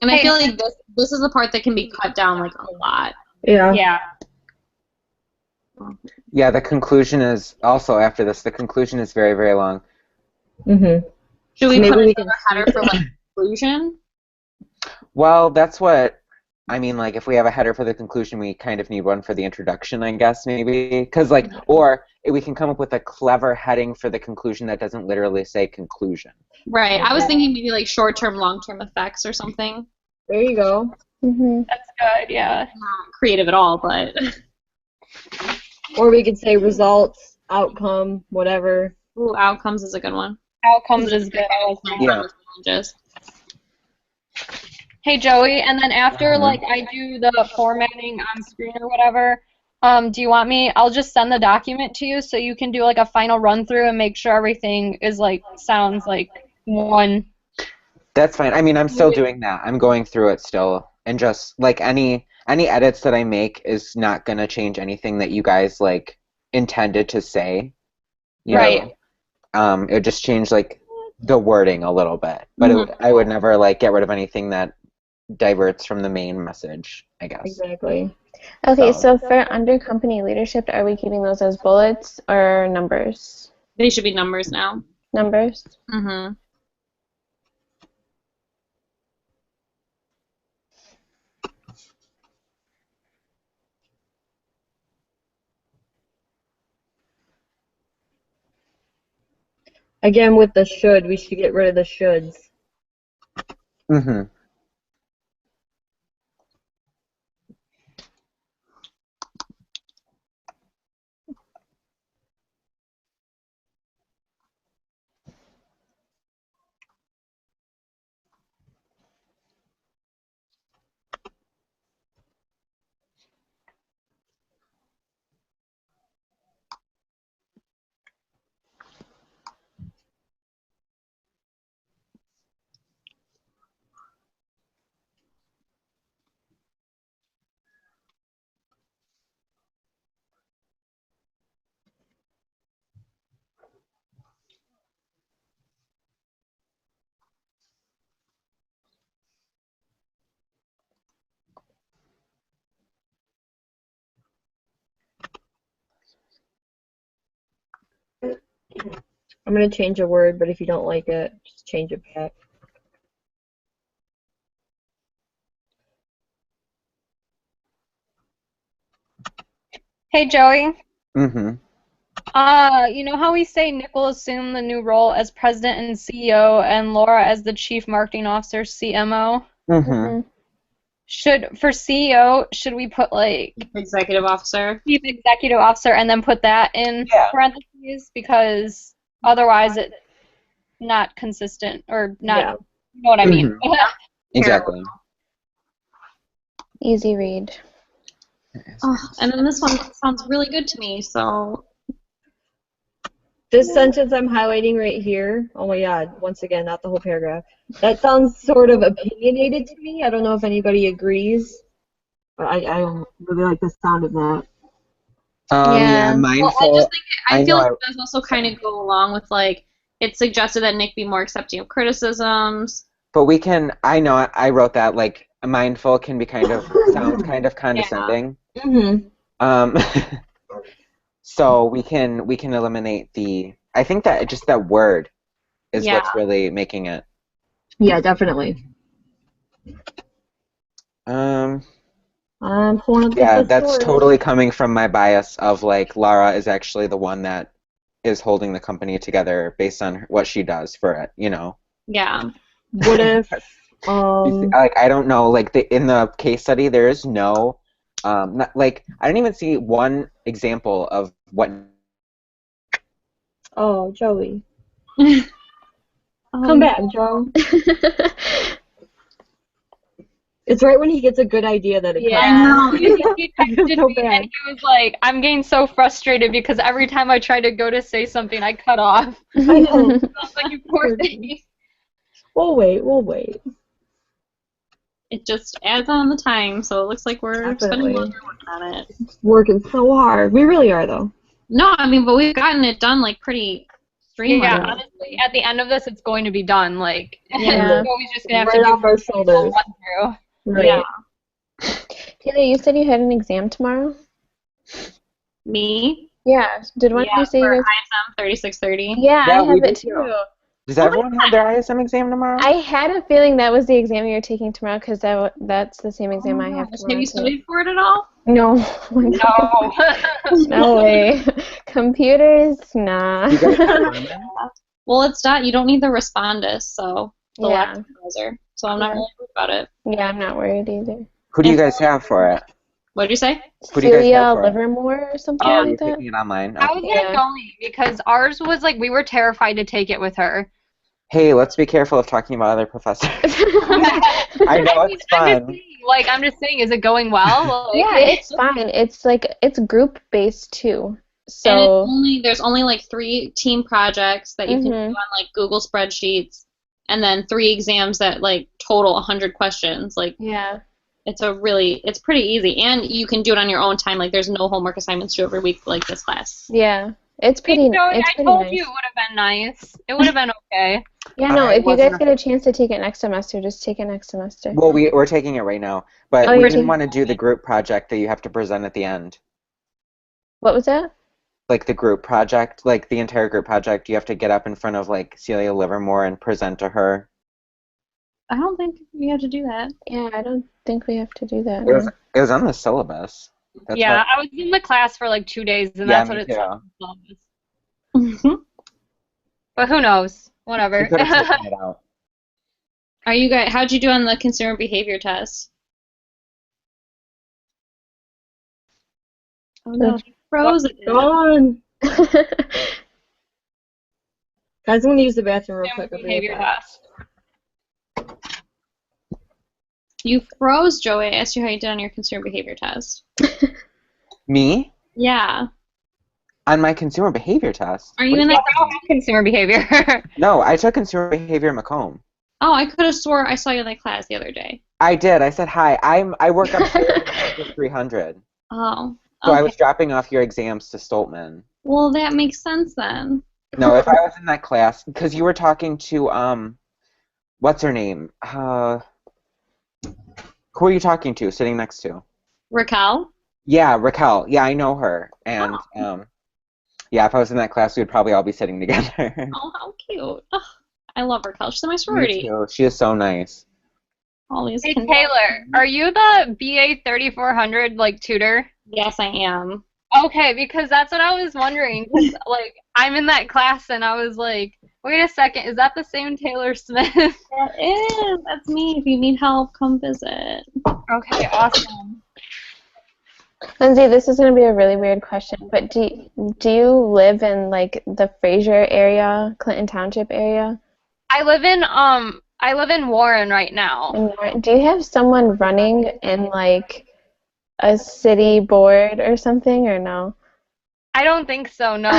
And I feel like this is the part that can be cut down like a lot. Yeah. Yeah. Yeah, the conclusion is also after this. The conclusion is very, very long. Mhm. Should we Maybe put we another header for like conclusion? Well, that's what I mean. Like, if we have a header for the conclusion, we kind of need one for the introduction, I guess, maybe. Because, like, or we can come up with a clever heading for the conclusion that doesn't literally say conclusion. Right. I was thinking maybe like short-term, long-term effects or something. There you go. That's good. Yeah. Not creative at all, but. Or we could say results, outcome, whatever. Ooh, outcomes is a good one. Outcomes is good. Yeah. Challenges. Hey Joey, and then after like I do the formatting on screen or whatever, do you want me? I'll just send the document to you so you can do like a final run through and make sure everything is like sounds like one. That's fine. I mean, I'm still doing that. I'm going through it still, and just like any edits that I make is not gonna change anything that you guys like intended to say. You Right. know? It would just change like the wording a little bit, but I would never like get rid of anything that diverts from the main message, I guess. Exactly. Okay, so for under company leadership, are we keeping those as bullets or numbers? They should be numbers now. Numbers? Mm-hmm. Again, with the should, we should get rid of the shoulds. Mm-hmm. I'm going to change a word, but if you don't like it, just change it back. Hey Joey. Mm-hmm. You know how we say Nick will assume the new role as president and CEO and Laura as the chief marketing officer, CMO? Mm-hmm. For CEO, should we put like Executive officer. chief executive officer and then put that in parentheses because otherwise it's not consistent or not. Yeah. You know what I mean? Exactly. Easy read. Oh, and then this one sounds really good to me, so. This sentence I'm highlighting right here, oh my god, once again, not the whole paragraph. That sounds sort of opinionated to me. I don't know if anybody agrees, but I don't really like the sound of that. Yeah, mindful. Well, I just think I feel know like it does also kind of go along with like it suggested that Nick be more accepting of criticisms. But we can, I know, I wrote that, like, mindful can be kind of, sounds kind of condescending. Mm-hmm. Um, so we can eliminate the, I think that just that word is Yeah. what's really making it. Yeah, definitely. Um, I'm pulling up yeah, the that's thesaurus. totally coming from my bias of, like, Lara is actually the one that is holding the company together based on what she does for it, you know? Yeah. What if, Like, I don't know, like, in the case study, there is no, not, like, I didn't even see one example of what. oh, Joey. Oh, Come back, Joe. It's right when he gets a good idea that it Yeah. comes. He I feel texted so me bad. and he was like, I'm getting so frustrated because every time I try to go to say something, I cut off. I know. I was like, you poor thing. We'll wait. It just adds on the time, so it looks like we're Definitely. spending longer working on it. Working so hard. We really are, though. No, I mean, but we've gotten it done like pretty streamlined. Yeah, honestly, at the end of this, it's going to be done. Like, Yeah. it's always just gonna have Right to do off our shoulders. one through. Right. Yeah. Taylor, you said you had an exam tomorrow? Me? Yeah. Did one of you say for you guys? ISM 3630. Yeah, Yeah, I we have it did too. Does everyone have their ISM exam tomorrow? I had a feeling that was the exam you're taking tomorrow because that's the same exam I have tomorrow. Have you too. studied for it at all? No. No. No way. Computers? Nah. You guys have Ronan? Well, it's not. You don't need the respondus, so the Yeah. lecture browser. So I'm not Yeah. really worried about it. Yeah, I'm not worried either. Who do you guys have for it? What did you say? Who do you guys Celia have for it? Livermore or something Oh, like you're that? taking it online. How's Okay. that going? Because ours was like, we were terrified to take it with her. Hey, let's be careful of talking about other professors. I know it's fun. I'm just saying, is it going well? Like, Yeah, it's fine. It's like it's group based too. And So there's only like 3 team projects that you can do on like Google spreadsheets, and then 3 exams that like total 100 questions. Like yeah. it's pretty easy, and you can do it on your own time. Like there's no homework assignments due every week like this class. Yeah. It's pretty So it's I pretty told nice. you it would have been nice. It would have been okay. Yeah, no, I if you guys wasn't get a chance to take it next semester, just take it next semester. Well, we're taking it right now, but Oh, we you're didn't taking- want to do the group project that you have to present at the end. What was that? Like the group project, like the entire group project, you have to get up in front of like Celia Livermore and present to her. I don't think we have to do that. Yeah, I don't think we have to do that. It was, No. it was on the syllabus. That's Yeah, what- I was in the class for like 2 days, and Yeah, that's what me it too. said. But who knows? Whatever. We could have taken it out. Are you guys? How'd you do on the consumer behavior test? Oh no, she froze it. Gone. Guys, I'm going to use the bathroom real quick. Behavior test. You froze, Joey. I asked you how you did on your consumer behavior test. Me? Yeah. On my consumer behavior test? Are you in that? I don't have consumer behavior. No, I took consumer behavior at Macomb. Oh, I could have swore I saw you in that class the other day. I did. I said hi. I work upstairs in Campus 300. Oh. So Okay. I was dropping off your exams to Stoltman. Well, that makes sense then. No, if I was in that class, because you were talking to what's her name? Who are you talking to? Sitting next to? Raquel? Yeah, Raquel. Yeah, I know her. And yeah, if I was in that class, we would probably all be sitting together. Oh, how cute. Ugh, I love Raquel. She's in my Me sorority. too. She is so nice. All these Hey Taylor, are you the BA 3400 like tutor? Yes, I am. Okay, because that's what I was wondering. 'Cause, like, I'm in that class, and I was like, wait a second, is that the same Taylor Smith? That is. That's me. If you need help, come visit. Okay, awesome. Lindsay, this is going to be a really weird question, but do you live in like the Fraser area, Clinton Township area? I live in Warren right now. And do you have someone running in like a city board or something, or no? I don't think so, no.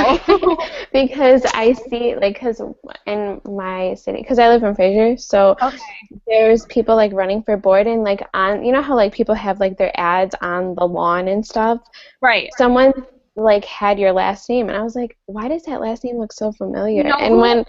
Because I see, like, because in my city, because I live in Fraser, so Okay. there's people like running for board, and like on, you know how like people have like their ads on the lawn and stuff. Right. Someone like had your last name, and I was like, why does that last name look so familiar? You know And who when it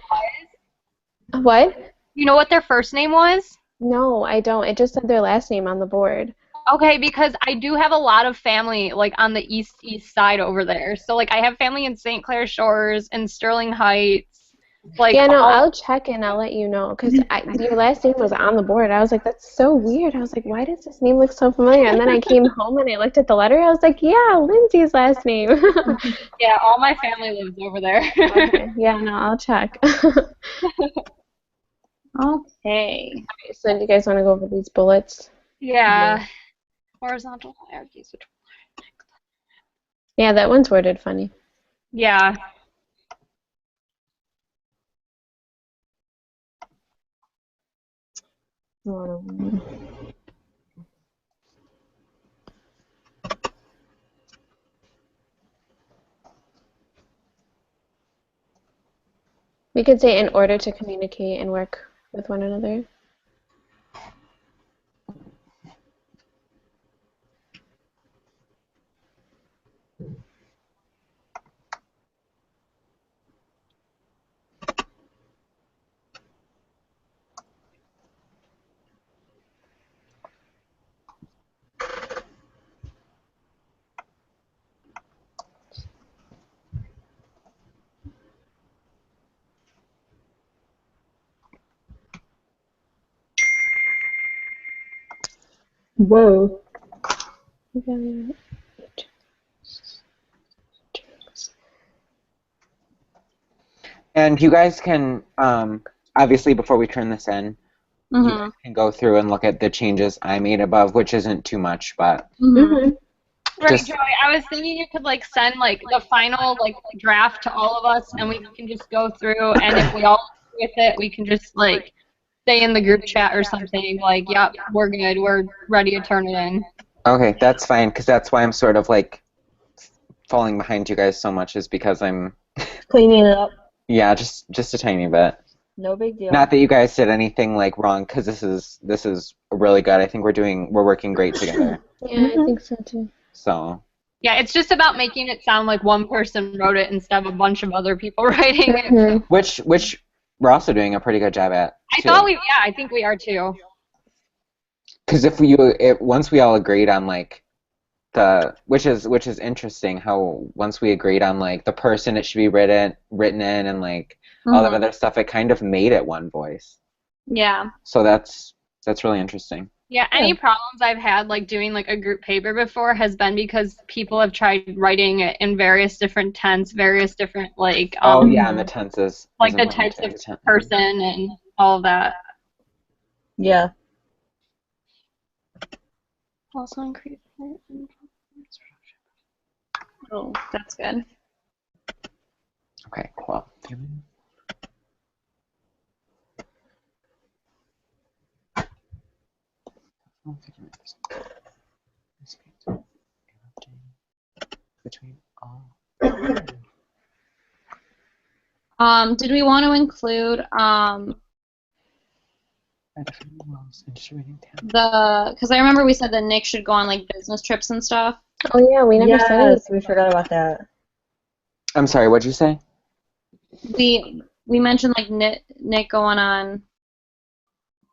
was? what? You know what their first name was? No, I don't. It just said their last name on the board. Okay, because I do have a lot of family like on the east side over there. So like I have family in St. Clair Shores and Sterling Heights. Like Yeah, no, all I'll check and I'll let you know because your last name was on the board. I was like, that's so weird. I was like, why does this name look so familiar? And then I came home and I looked at the letter. I was like, yeah, Lindsay's last name. yeah, all my family lives over there. Okay, yeah, no, I'll check. Okay. So do you guys want to go over these bullets? Yeah. Horizontal hierarchies. Yeah, that one's worded funny. Yeah. We could say in order to communicate and work with one another. Whoa. And you guys can, obviously, before we turn this in, you guys can go through and look at the changes I made above, which isn't too much, but Right, Just- Joey. I was thinking you could like send like the final like draft to all of us, and we can just go through, and if we all agree with it, we can just like stay in the group chat or something. Like, yep, we're good. We're ready to turn it in. okay, that's fine, because that's why I'm sort of like falling behind you guys so much, is because I'm, Cleaning it up. yeah, just a tiny bit. No big deal. Not that you guys did anything like wrong, because this is really good. I think we're working great together. Yeah, I think so too. So Yeah, it's just about making it sound like one person wrote it instead of a bunch of other people writing it. Mhm. which we're also doing a pretty good job at. I think we are too. Because once we all agreed on like which is interesting how once we agreed on like the person it should be written in and like all that other stuff, it kind of made it one voice. Yeah. So that's really interesting. Yeah, any problems I've had like doing like a group paper before has been because people have tried writing it in various different tense, various different like Oh yeah, and the tenses. like is the important types to of understand. person and all of that. Yeah. Also increase. Oh, that's good. Okay, cool. Between all. Did we want to include because I remember we said that Nick should go on like business trips and stuff. Oh yeah, we never said Yes, anything. we forgot about that. I'm sorry, what'd you say? We mentioned like Nick going on.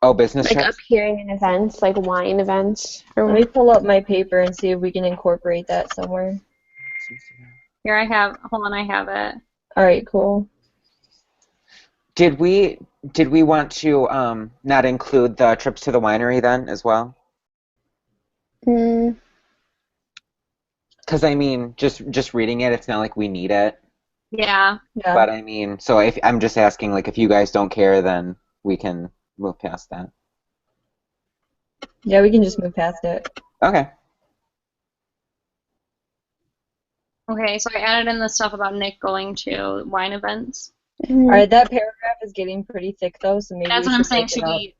Oh, business Like trips? appearing in events, like wine events. Or Let me pull up my paper and see if we can incorporate that somewhere. Here I have. Hold on, I have it. All right, cool. Did we want to not include the trips to the winery then as well? Mm, Because I mean, just reading it, it's not like we need it. Yeah. Yeah. But I mean, so if I'm just asking, like, if you guys don't care, then we can move past that. Yeah, we can just move past it. Okay. Okay, so I added in the stuff about Nick going to wine events. All right, that paragraph is getting pretty thick though, so maybe That's we what I'm should saying. break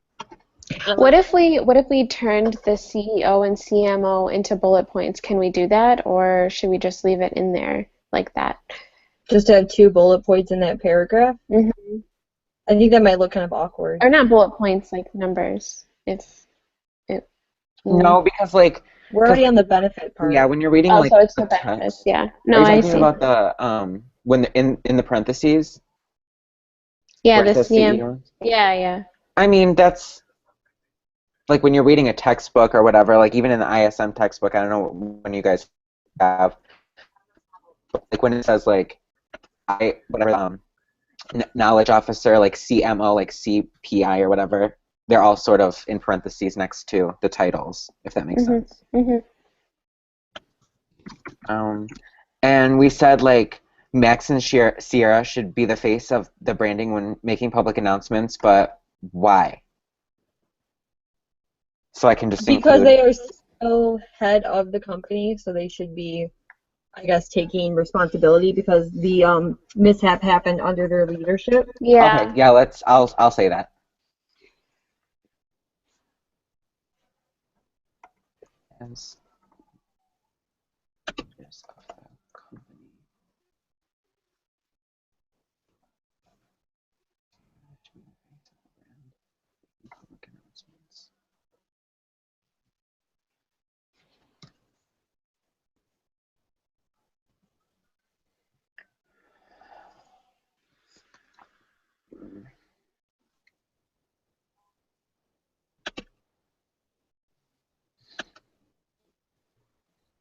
it Should up. we? What if we turned the CEO and CMO into bullet points? Can we do that, or should we just leave it in there like that? Just to have 2 bullet points in that paragraph? Hmm. I think that might look kind of awkward. Or not bullet points, like numbers. If No, because like We're already on the benefit part. Yeah, when you're reading Oh, like so it's a the benefits. text. Yeah. Are No, you I talking see. about the when in the parentheses Yeah, where it this says yeah. CEO? Yeah. I mean, that's like when you're reading a textbook or whatever, like even in the ISM textbook, I don't know when you guys have, like when it says like whatever knowledge officer, like CMO, like CPI or whatever, they're all sort of in parentheses next to the titles, if that makes sense. And we said like Max and Sierra should be the face of the branding when making public announcements, but why? So I can just Because include. they are so head of the company, so they should be, I guess, taking responsibility because the mishap happened under their leadership. Yeah. Okay, yeah, I'll say that. As leaders of the company. Public announcements.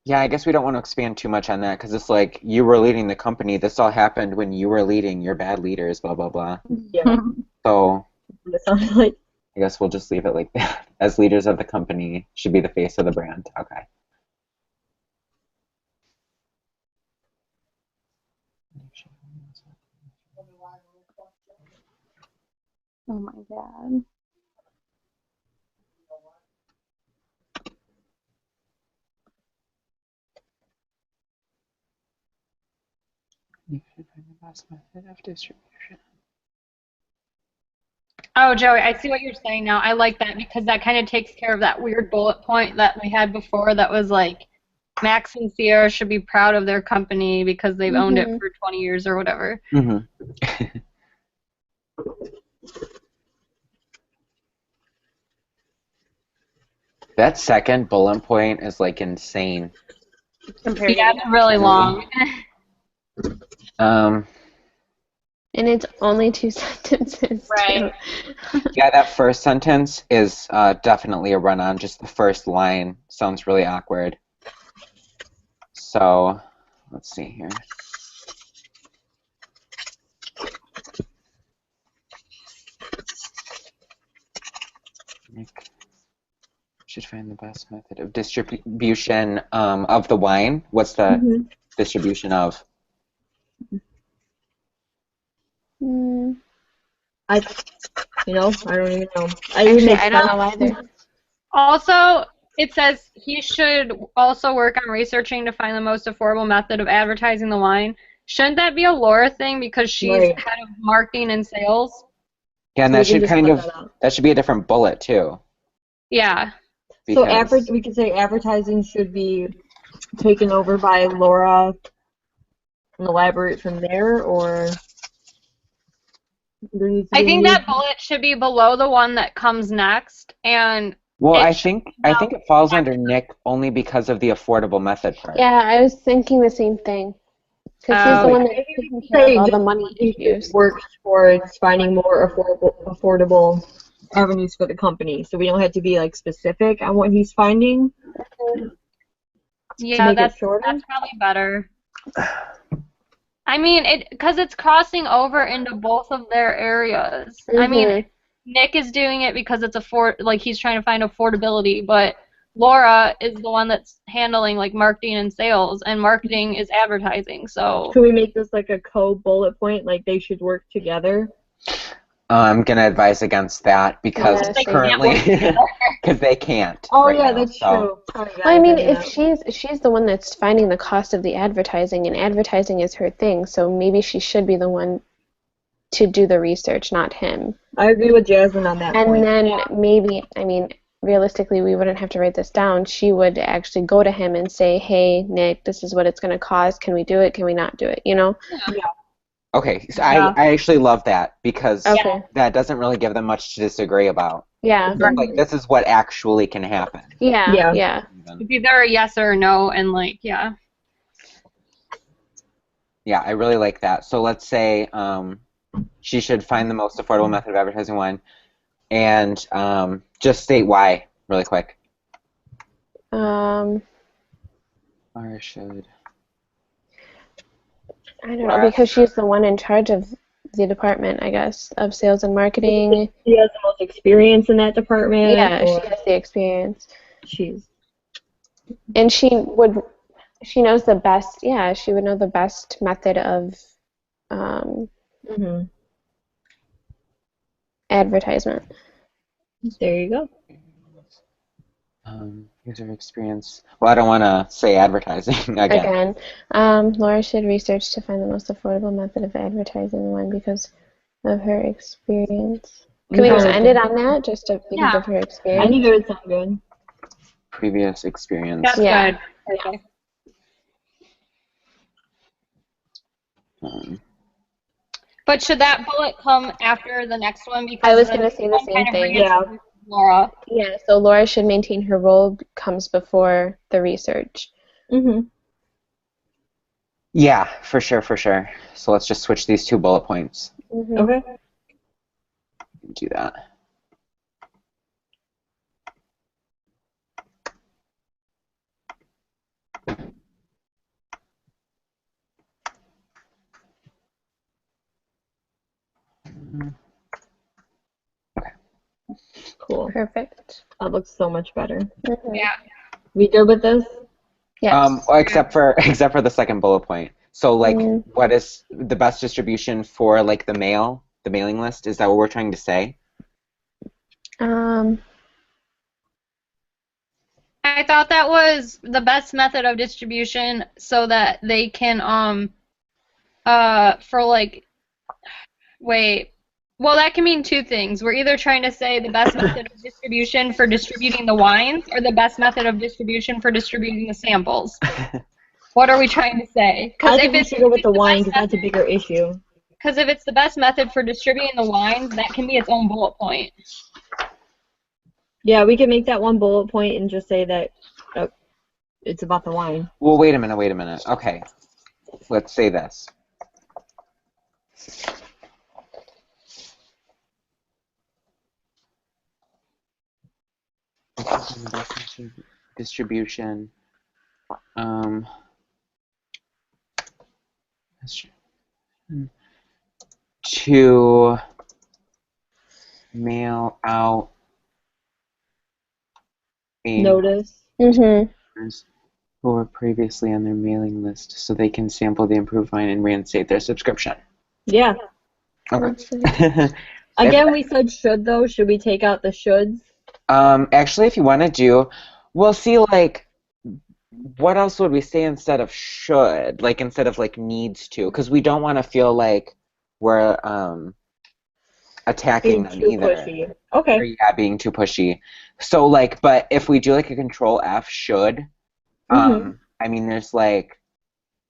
Yeah, I guess we don't want to expand too much on that because it's like you were leading the company. This all happened when you were leading. You're bad leaders, blah, blah, blah. Yeah. So It sounds like. I guess we'll just leave it like that. As leaders of the company, should be the face of the brand. Okay. Oh my god. You should find the best method of distribution. Oh, Joey, I see what you're saying now. I like that because that kind of takes care of that weird bullet point that we had before that was like Max and Sierra should be proud of their company because they've owned it for 20 years or whatever. Mm-hmm. That second bullet point is like insane. Yeah, it's really long. Um, And it's only 2 sentences. Right. yeah, that first sentence is definitely a run-on. Just the first line sounds really awkward. So, let's see here. Nick should find the best method of distribution of the wine. What's the distribution of? I don't even know. Actually, I don't know either. Also, it says he should also work on researching to find the most affordable method of advertising the wine. Shouldn't that be a Laura thing because she's Right. head of marketing and sales? Yeah, and So that we can should just kind cut of that out. that should be a different bullet too. Yeah. So Because we could say advertising should be taken over by Laura and elaborate from there, or there needs to I be a think new- that bullet should be below the one that comes next, and well, it I should think be it falls under Nick only because of the affordable method part. Yeah, I was thinking the same thing. Because he's the one that's taking care of all the money he should issues. work towards finding more affordable avenues for the company. So we don't have to be like specific on what he's finding. Yeah, make it that's shorter? probably better. I mean, because it's crossing over into both of their areas. I mean, Nick is doing it because it's he's trying to find affordability, but Laura is the one that's handling like marketing and sales, and marketing is advertising. So Can we make this like a co-bullet point, like they should work together? I'm gonna advise against that because Yeah, they currently, can't work together. because they can't. Oh right yeah, now, that's so. true. Sorry, guys, Well, I mean, did if that. she's the one that's finding the cost of the advertising, and advertising is her thing, so maybe she should be the one to do the research, not him. I agree with Jasmine on that And point. then maybe, I mean, realistically, we wouldn't have to write this down. She would actually go to him and say, "Hey, Nick, this is what it's going to cost. Can we do it? Can we not do it?" You know? Okay, so Yeah. I actually love that because Okay. that doesn't really give them much to disagree about. Yeah. Just like this is what actually can happen. Yeah. Yeah. Yeah. It's either a yes or a no, and like, yeah. Yeah, I really like that. So let's say she should find the most affordable method of advertising wine, and just state why really quick. Or Or should. I don't know, because she's the one in charge of the department, I guess, of sales and marketing. She has the most experience in that department. Yeah, or she has the experience. And she knows the best, yeah, she would know the best method of advertisement. There you go. User experience. Well, I don't want to say advertising again. Laura should research to find the most affordable method of advertising one because of her experience. Can we just end it on that, just because of her experience? I think it would sound good. Previous experience. That's good. Okay. But should that bullet come after the next one? Because I was going to say the same thing. Yeah. Laura. Yeah, so Laura should maintain her role comes before the research. Yeah, for sure. So let's just switch these two bullet points. Okay. Do that. Cool. Perfect. That looks so much better. Yeah. We good with this? Yes. Well, except for the second bullet point. So like, what is the best distribution for like the mailing list? Is that what we're trying to say? I thought that was the best method of distribution so that they can for like well, that can mean two things. We're either trying to say the best method of distribution for distributing the wines or the best method of distribution for distributing the samples. What are we trying to say? I think we should go with the wine because that's a bigger issue. Because if it's the best method for distributing the wines, that can be its own bullet point. Yeah, we can make that one bullet point and just say that it's about the wine. Well, wait a minute. Okay, let's say this. Distribution. To mail out a Notice. who were previously on their mailing list so they can sample the improved wine and reinstate their subscription. Yeah. Okay. Again, we said should, though. Should we take out the shoulds? Actually, if you want to do, we'll see, like, what else would we say instead of should? Like, instead of, like, needs to? Because we don't want to feel like we're attacking them either. Pushy. Okay. Or, yeah, being too pushy. So, like, but if we do, like, a Control F should, I mean, there's, like,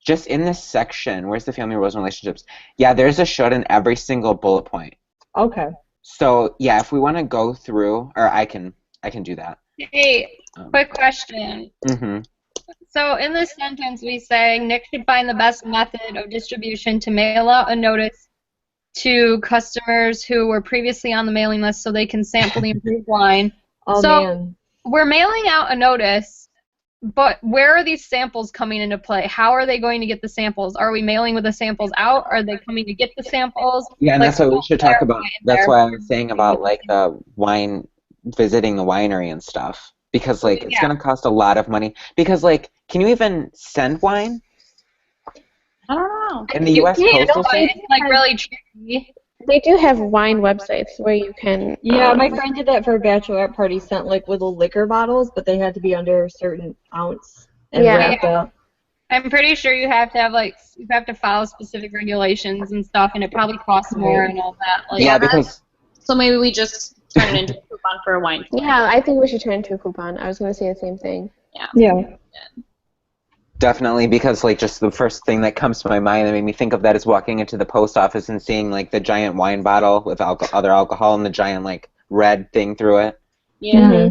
just in this section, where's the family roles and relationships? Yeah, there's a should in every single bullet point. Okay. So, yeah, if we want to go through, or I can do that. Hey, quick question. So in this sentence, we say Nick should find the best method of distribution to mail out a notice to customers who were previously on the mailing list so they can sample the improved wine. Man. We're mailing out a notice, but where are these samples coming into play? How are they going to get the samples? Are we mailing with the samples out? Are they coming to get the samples? Yeah, and like, that's what we should talk about. That's why I was saying about, like, the wine, visiting the winery and stuff. Because, like, it's going to cost a lot of money. Because, like, can you even send wine? I don't know. In the U.S. Postal Service? It's, like, really tricky. They do have wine websites where you can... Yeah, my friend did that for a bachelorette party, sent, like, little liquor bottles, but they had to be under a certain ounce and wrapped up. I'm pretty sure you have to have, like, you have to follow specific regulations and stuff, and it probably costs more and all that. Like, Yeah, because... So maybe we just turn it into a coupon for a wine. Yeah, I think we should turn it into a coupon. I was going to say the same thing. Yeah. Definitely, because, like, just the first thing that comes to my mind that made me think of that is walking into the post office and seeing, like, the giant wine bottle with other alcohol and the giant, like, red thing through it. Yeah.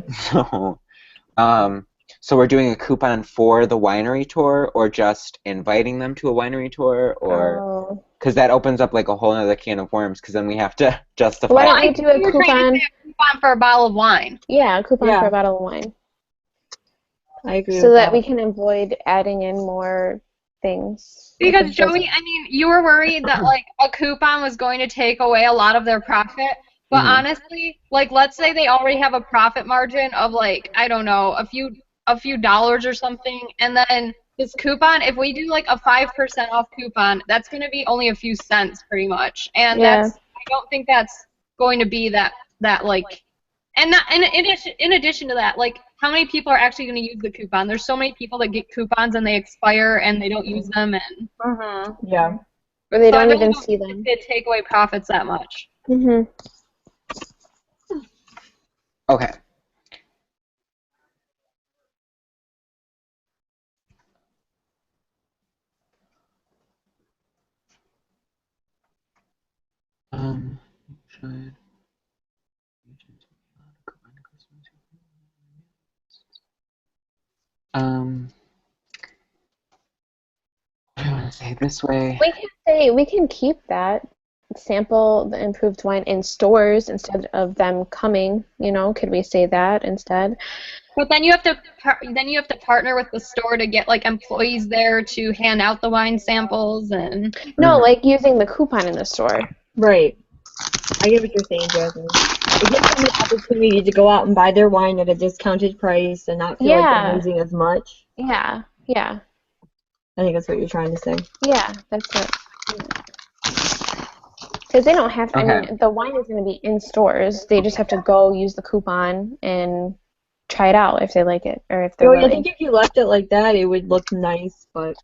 So we're doing a coupon for the winery tour, or just inviting them to a winery tour, or because that opens up like a whole other can of worms. Because then we have to justify. Why don't we do a You were trying to coupon? say a coupon for a bottle of wine. Yeah, a coupon Yeah. for a bottle of wine. I agree So with that we can avoid adding in more things. Because If it doesn't- Joey, I mean, you were worried that like a coupon was going to take away a lot of their profit. But honestly, like let's say they already have a profit margin of like, I don't know, a few dollars or something, and then this coupon, if we do like a 5% off coupon, that's going to be only a few cents pretty much. And Yeah. I don't think that's going to be that like, and not, in addition to that, like how many people are actually going to use the coupon? There's so many people that get coupons and they expire and they don't use them, and Yeah. Or they so I don't really even don't see think them. it take away profits that much. Mm-hmm. Okay. Should what do I want to say this way? We can keep that, sample the improved wine in stores instead of them coming. Could we say that instead? But then you have to partner with the store to get like employees there to hand out the wine samples and. No, like using the coupon in the store. Right. I get what you're saying, Jasmine. It gives them the opportunity to go out and buy their wine at a discounted price and not feel like they're losing as much. Yeah. I think that's what you're trying to say. Yeah, that's it. Because they don't have. I Okay. mean, the wine is going to be in stores. They just have to go use the coupon and try it out if they like it or if they're So I willing. think if you left it like that, it would look nice, but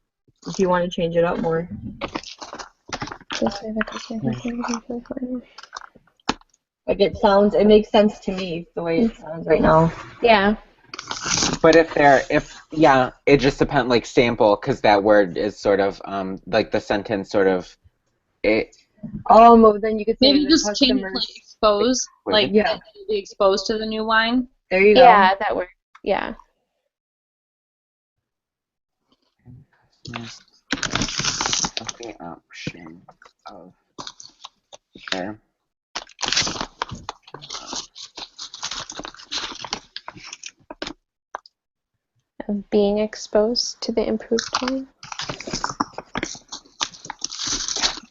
if you want to change it up more. Like it makes sense to me the way it sounds right now. Yeah. But it just depends, like sample, because that word is sort of like the sentence sort of it. Well, then you could say Maybe the just change customers. like expose, like Yeah. that you'll be exposed to the new wine. There you go. Yeah, that works. Yeah. The option of there. Of being exposed to the improved wine.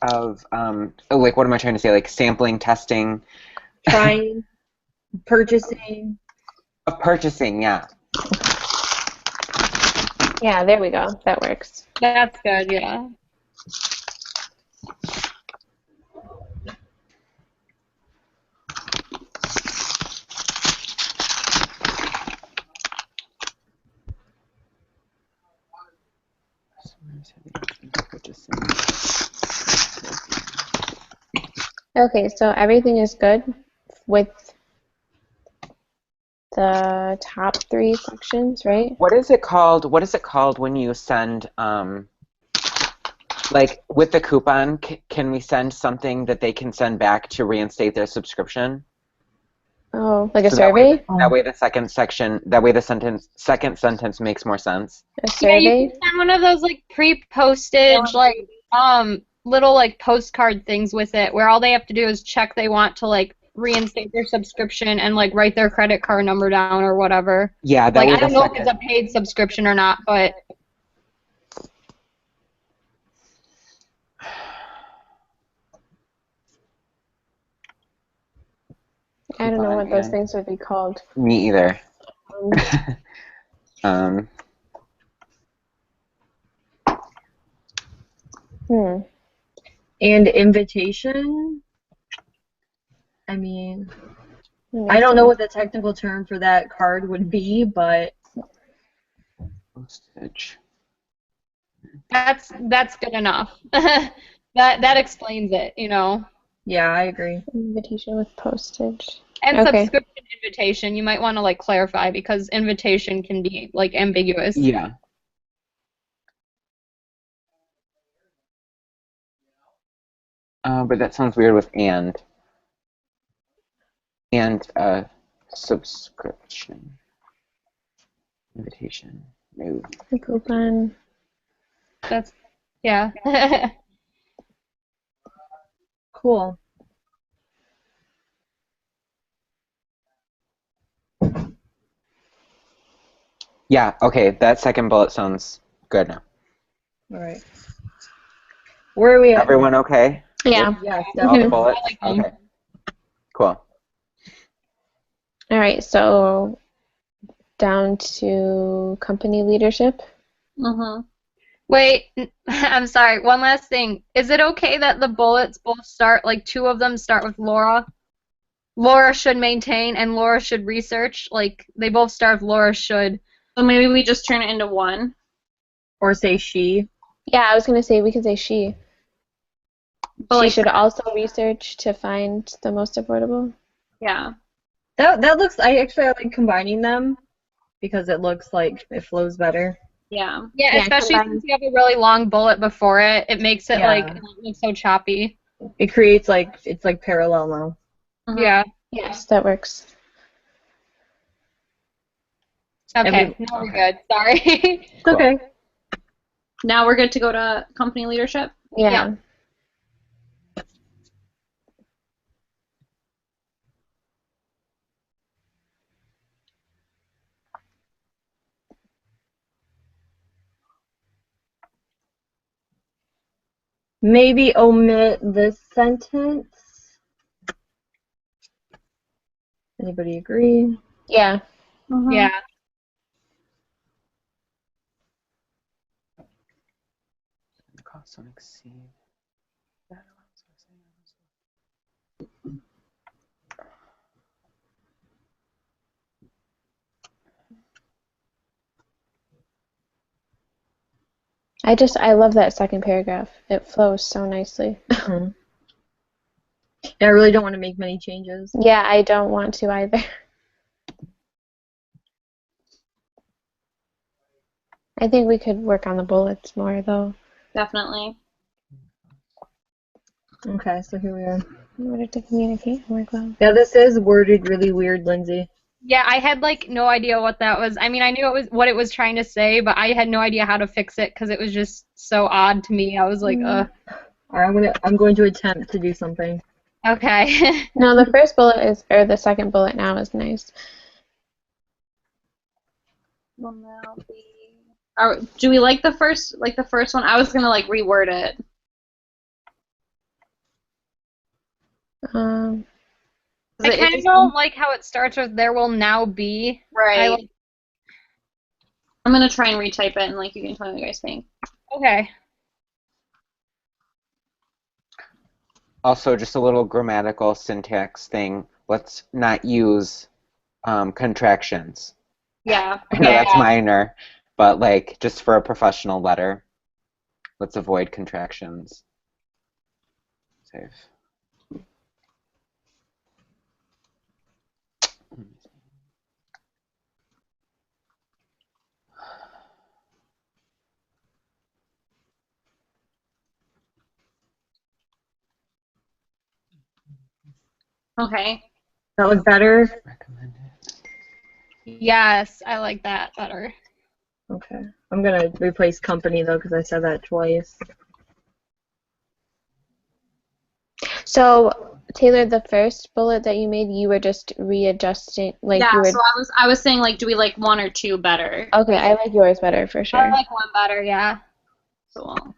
Of like what am I trying to say? Like sampling, testing, Trying, purchasing. of purchasing, yeah. Yeah, there we go. That works. That's good, yeah. Okay, so everything is good with the top 3 sections, right? What is it called? What is it called when you send like with the coupon? Can we send something that they can send back to reinstate their subscription? Oh, like a So survey? That way the second second sentence makes more sense. A Yeah, you survey? can send one of those like pre-postage like little like postcard things with it where all they have to do is check they want to like reinstate their subscription and like write their credit card number down or whatever. Yeah, that Like way I don't know if it's a paid subscription or not, but I don't know what those things would be called. Me either. And invitation. I mean, I don't know what the technical term for that card would be, but Postage. that's good enough. That explains it, you know. Yeah, I agree. Invitation with postage. And Okay. subscription invitation, you might want to like clarify because invitation can be like ambiguous. Yeah. But that sounds weird with and. And a subscription. Invitation. No. A coupon. That's, yeah. Cool. Yeah, okay, that second bullet sounds good now. All right. Where are we at? Everyone okay? Yeah. Yes, All the definitely. bullets? I like them. Okay. Cool. All right, so down to company leadership. Mm-hmm. Wait, I'm sorry. One last thing. Is it okay that the bullets both start, like two of them start with Laura? Laura should maintain and Laura should research. Like, they both start with Laura should. So maybe we just turn it into one. Or say she. Yeah, I was gonna say we could say she. But She like, should also research to find the most affordable. yeah. That looks. I like combining them because it looks like it flows better. Yeah. Yeah, Yeah, especially combine. since you have a really long bullet before it. It makes it, Yeah. like, not look so choppy. It creates like it's like parallel now. Mhm. Yeah. Yes, that works. Okay, now we're good. Sorry. It's Cool. okay. Now we're good to go to company leadership. Yeah. Maybe omit this sentence. Anybody agree? Yeah. Mhm. Yeah. The costs don't exceed. I love that second paragraph. It flows so nicely. Mhm. Yeah, I really don't want to make many changes. Yeah, I don't want to either. I think we could work on the bullets more though. Definitely. Okay, so here we are. In order to communicate and work well. Yeah, this is worded really weird, Lindsay. Yeah, I had like no idea what that was. I mean, I knew it was what it was trying to say, but I had no idea how to fix it because it was just so odd to me. I was like, All right, I'm going to attempt to do something. okay. No, the first bullet is, or the second bullet now is nice. Will now be. Do we like the first one? I was gonna like reword it. Um, I kind of don't like how it starts with "there will now be." Right. I'm gonna try and retype it, and like you can tell me what you guys think. Okay. Also, just a little grammatical syntax thing. Let's not use contractions. Yeah. I know that's minor, but like just for a professional letter, let's avoid contractions. Save. Okay. That look better? Recommended. Yes, I like that better. Okay. I'm going to replace company, though, because I said that twice. so Taylor, the first bullet that you made, you were just readjusting, like Yeah. you were. So I was saying like, do we like one or two better? Okay, I like yours better for I sure. like one better. Yeah. Cool.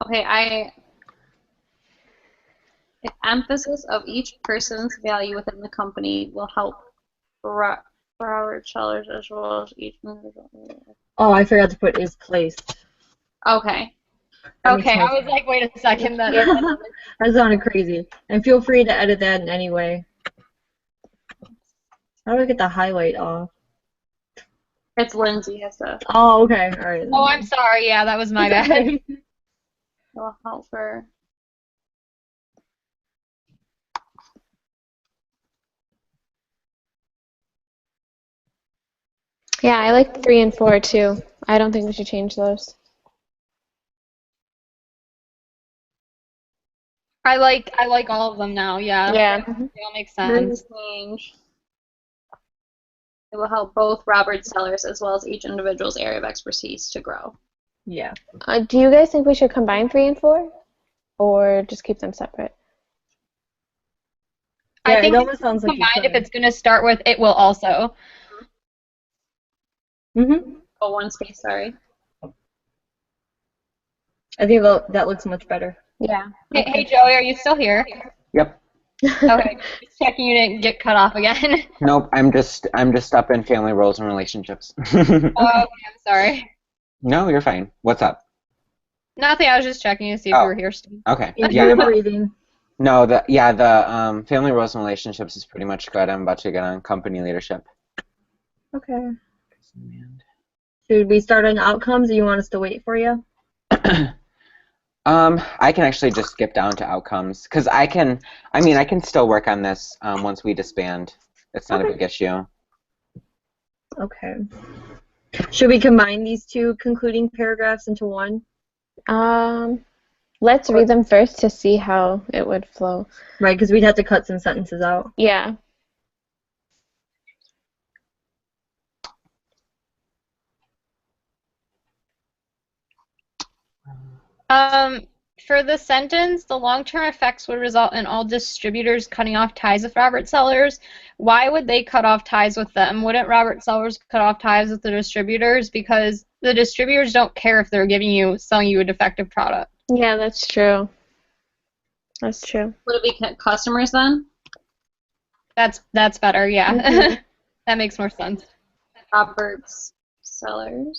Okay. If emphasis of each person's value within the company will help for our sellers as well as each individual. Oh, I forgot to put is placed. Okay. That makes Okay, more I was sense. like, wait a second. That That sounded crazy. And feel free to edit that in any way. How do I get the highlight off? It's Lindsay has to. Oh, okay. All right. Oh, I'm sorry. Yeah, that was my bad. Okay. Will help for. Yeah, I like 3 and 4 too. I don't think we should change those. I like all of them now. Yeah. Yeah. They all make Very sense. strange. It will help both Robert sellers as well as each individual's area of expertise to grow. Yeah. Do you guys think we should combine 3 and 4, or just keep them separate? Yeah, I think it almost sounds like you combined, if could. it's going to start with it will also. Mm-hmm. Oh, one space, sorry. I think that looks much better. Yeah. Hey, Joey, are you still here? Yep. Okay, just checking you didn't get cut off again. Nope. I'm just up in family roles and relationships. Oh, okay, I'm sorry. No, you're fine. What's up? Nothing. I was just checking to see if you Oh. were here still. Okay. You're Yeah. breathing. No. The family roles and relationships is pretty much good. I'm about to get on company leadership. Okay. Should we start on outcomes, or you want us to wait for you? I can actually just skip down to outcomes because I can still work on this once we disband. It's not a big issue. Okay. Should we combine these 2 concluding paragraphs into one? Let's read them first to see how it would flow. Right, because we'd have to cut some sentences out. Yeah. For the sentence, the long-term effects would result in all distributors cutting off ties with Robert Sellers. Why would they cut off ties with them? Wouldn't Robert Sellers cut off ties with the distributors? Because the distributors don't care if they're selling you a defective product. Yeah, that's true. That's true. Would it be customers then? That's better, yeah. Mhm. That makes more sense. Robert's sellers.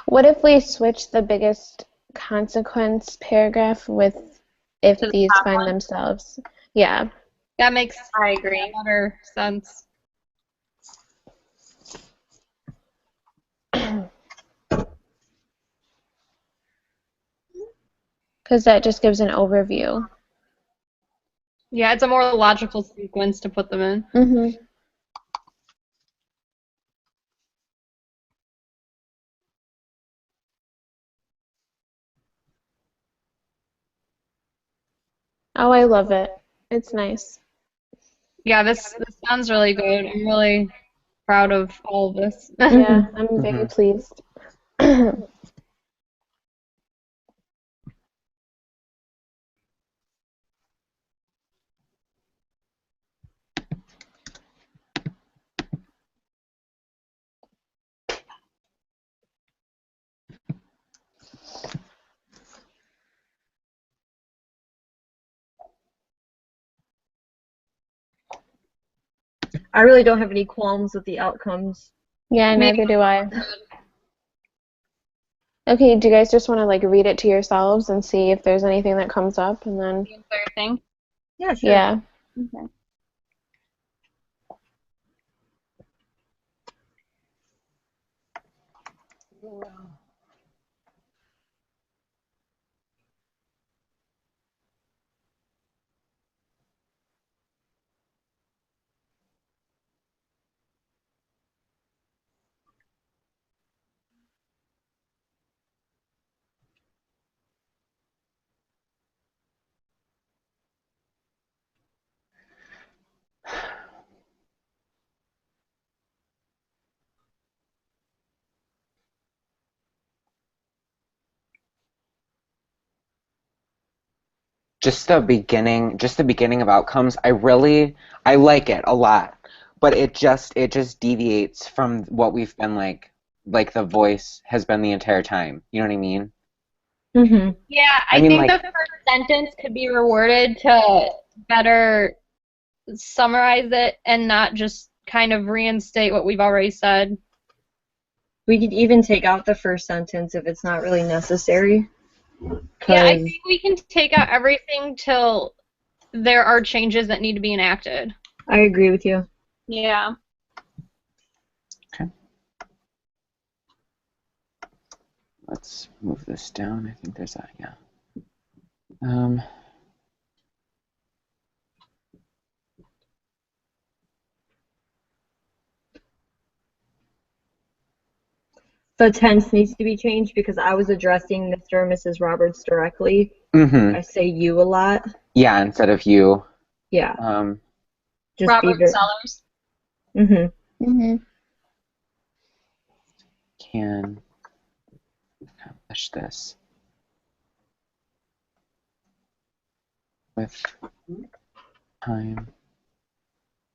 What if we switch the biggest consequence paragraph with if To the these top find one? themselves? Yeah. That makes I agree. better sense. Because that just gives an overview. Yeah, it's a more logical sequence to put them in. Mm-hmm. Oh, I love it. It's nice. Yeah, this sounds really good. I'm really proud of all of this. Yeah, I'm very pleased. I really don't have any qualms with the outcomes. Yeah, neither do I. Okay, do you guys just want to like read it to yourselves and see if there's anything that comes up, and then The entire thing. Yeah, sure. yeah. Okay. Just the beginning of outcomes. I like it a lot, but it just deviates from what we've been like the voice has been the entire time. You know what I mean? Mm-hmm. Yeah, I I mean, think like- the first sentence could be reworded to better summarize it and not just kind of reinstate what we've already said. We could even take out the first sentence if it's not really necessary. Yeah, I 'Cause- think we can take out everything till there are changes that need to be enacted. I agree with you. Yeah. Okay. Let's move this down. I think there's that. Yeah. Um, The tense needs to be changed because I was addressing Mr. and Mrs. Roberts directly. mm-hmm. I say you a lot. Yeah, instead of you. Yeah. Just Robert be Sellers. Mhm. Can accomplish this with time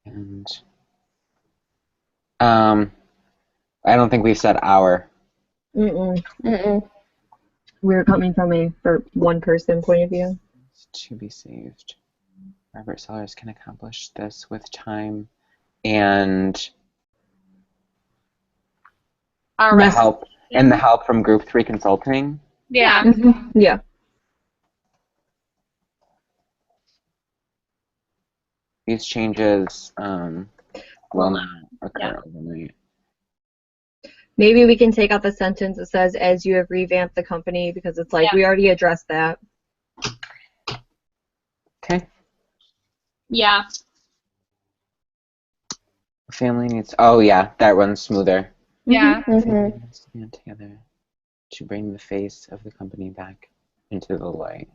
and I don't think we've said our. Mm-mm. We're coming from a for one person point of view. To be saved. Robert Sellers can accomplish this with time and Our the rest. help and the help from Group 3 Consulting. Yeah. Yeah. These changes will not occur overnight. Maybe we can take out the sentence that says, as you have revamped the company, because it's like, we already addressed that. Okay. Yeah. Family needs. Oh yeah, that runs smoother. Yeah. Family needs to band together to bring the face of the company back into the light.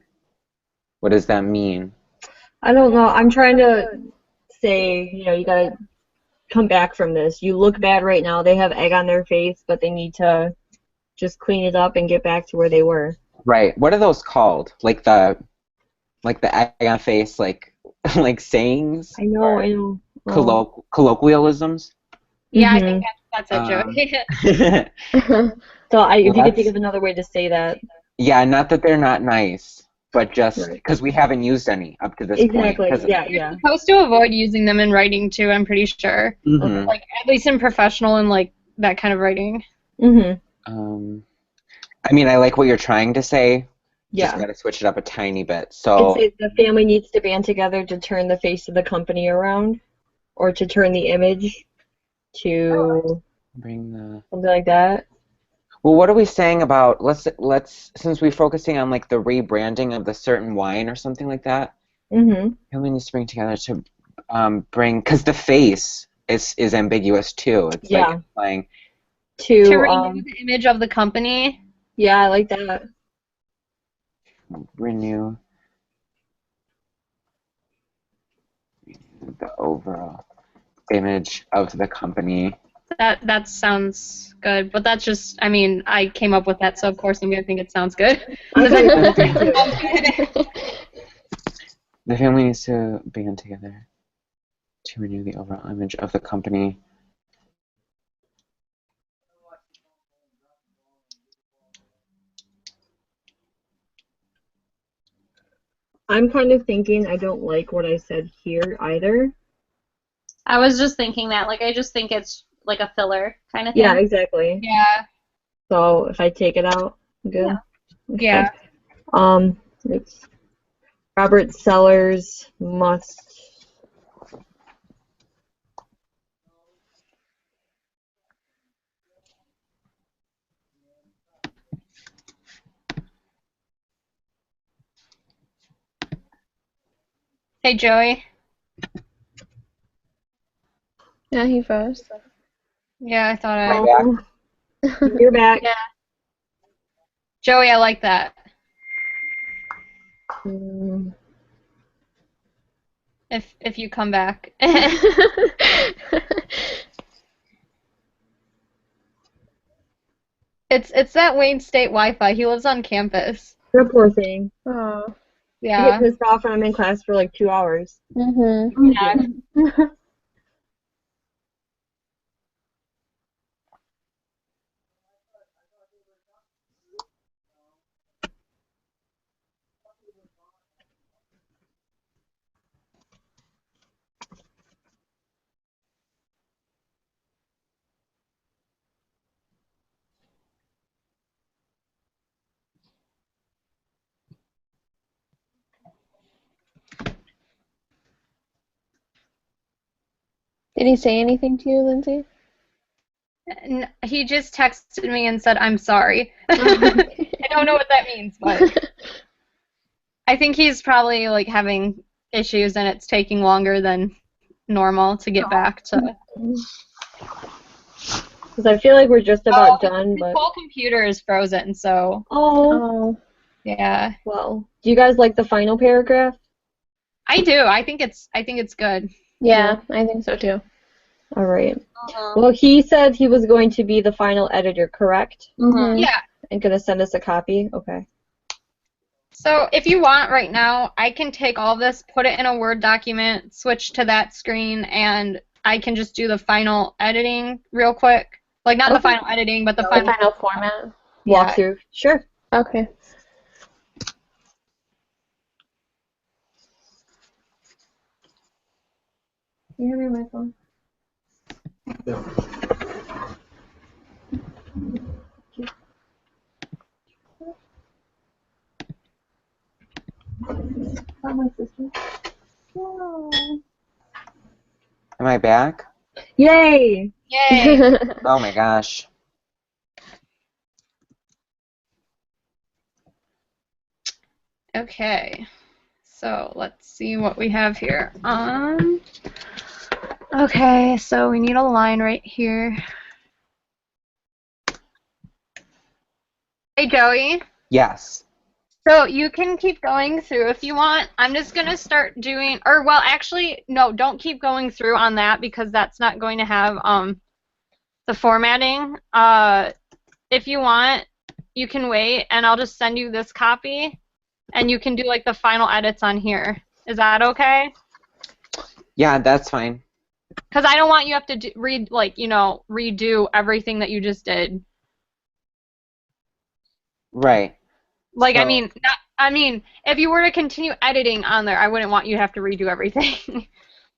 What does that mean? I don't know. I'm trying to say, you gotta come back from this. You look bad right now. They have egg on their face, but they need to just clean it up and get back to where they were. Right. What are those called? Like the egg on face, like sayings? I know. Colloquialisms? Yeah, I think that's it, Joey. So if you could think of another way to say that. Yeah, not that they're not nice, but just because we haven't used any up to this point. Exactly. Yeah. You're supposed to avoid using them in writing too, I'm pretty sure. Mm-hmm. Like at least in professional and like that kind of writing. I mean, I like what you're trying to say. Yeah. Just got to switch it up a tiny bit. So the family needs to band together to turn the face of the company around, or to turn the image to bring the something like that. Well, what are we saying about let's since we're focusing on like the rebranding of the certain wine or something like that? Family needs to bring together to bring because the face is ambiguous too. It's like implying to renew the image of the company. Yeah, I like that. Renew the overall image of the company. That sounds good, but that's just, I mean, I came up with that, so of course I'm going to think it sounds good. The family needs to band together to renew the overall image of the company. I'm kind of thinking I don't like what I said here either. I was just thinking that. Like, I just think it's like a filler kind of thing. Yeah, exactly. Yeah. So if I take it out, good. Yeah. It's Robert Sellers must. Hey, Joey. Yeah, he froze. Yeah, I thought You're back. Yeah. Joey, I like that. If you come back. It's that Wayne State Wi-Fi. He lives on campus. The poor thing. Oh. I get pissed off when I'm in class for like 2 hours. Yeah. Did he say anything to you, Lindsay? He just texted me and said, "I'm sorry." I don't know what that means, but I think he's probably like having issues and it's taking longer than normal to get back to. Because I feel like we're just about done, His but whole computer is frozen, so oh, yeah. well. Do you guys like the final paragraph? I do. I think it's good. Yeah, I think so too. All right. Well, he said he was going to be the final editor, correct? Mhm. Yeah. And gonna send us a copy? Okay. So if you want right now, I can take all this, put it in a Word document, switch to that screen, and I can just do the final editing real quick. Like not the final editing, but the The final. final format. Yeah. Walkthrough. Sure. Okay. Can you hear me on my phone? Not my sister. Am I back? Yay! Yay. Oh my gosh. Okay. So let's see what we have here. Okay, so we need a line right here. Hey, Joey. Yes. So you can keep going through if you want. I'm just going to start doing, or well, actually, no, don't keep going through on that because that's not going to have the formatting. If you want, you can wait, and I'll just send you this copy, and you can do like the final edits on here. Is that okay? Yeah, that's fine. Because I don't want you to have to redo everything that you just did. Right. Like, So- I mean, if you were to continue editing on there, I wouldn't want you to have to redo everything. That's